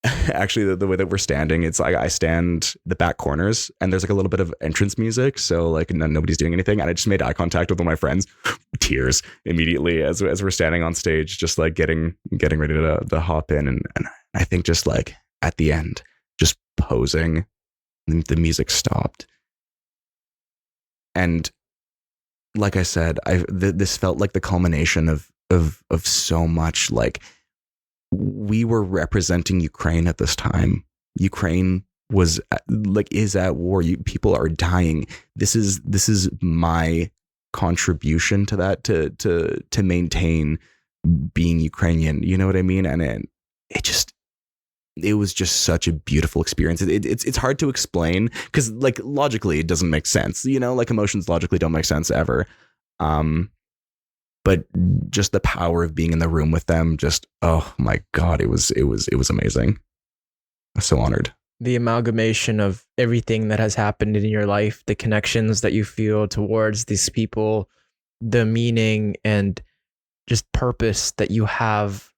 actually the way that we're standing, it's like I stand the back corners, and there's like a little bit of entrance music, so like nobody's doing anything, and I just made eye contact with one of my friends, tears immediately as we're standing on stage, just like getting ready to hop in, and I think just like at the end, just posing, the music stopped. And like I said, this felt like the culmination of so much. Like, we were representing Ukraine at this time. Ukraine is at war. People are dying. This is my contribution to that, to maintain being Ukrainian. You know what I mean? And it just, it was just such a beautiful experience. It's hard to explain because like logically it doesn't make sense, you know, like emotions logically don't make sense ever. But just the power of being in the room with them, just, oh my God, it was amazing. I'm so honored. The amalgamation of everything that has happened in your life, the connections that you feel towards these people, the meaning and just purpose that you have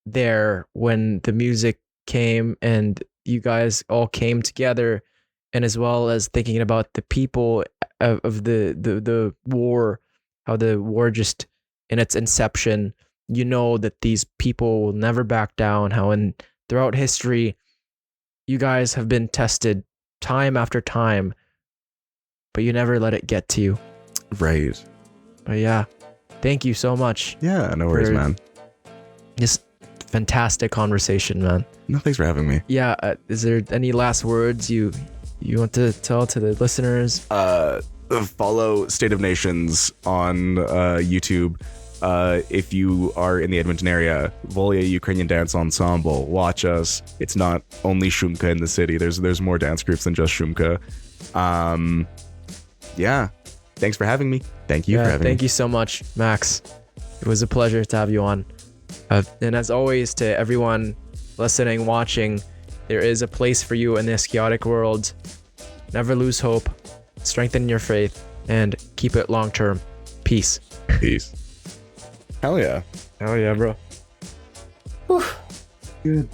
there when the music came and you guys all came together, and as well as thinking about the people of the war, how the war just in its inception, you know that these people will never back down, how in throughout history you guys have been tested time after time, but you never let it get to you. Right. But yeah, thank you so much. Yeah, no worries, man. Just fantastic conversation, man. No, thanks for having me. Yeah, is there any last words you want to tell to the listeners? Follow State of Nations on YouTube. If you are in the Edmonton area, Volia Ukrainian Dance Ensemble, watch us. It's not only Shumka in the city. There's more dance groups than just Shumka. Yeah. Thanks for having me. Thank you for having me. Thank you so much, Max. It was a pleasure to have you on. And as always, to everyone listening, watching, there is a place for you in this chaotic world. Never lose hope, strengthen your faith, and keep it long term. Peace. Peace. Hell yeah. Hell yeah, bro. Whew. Good.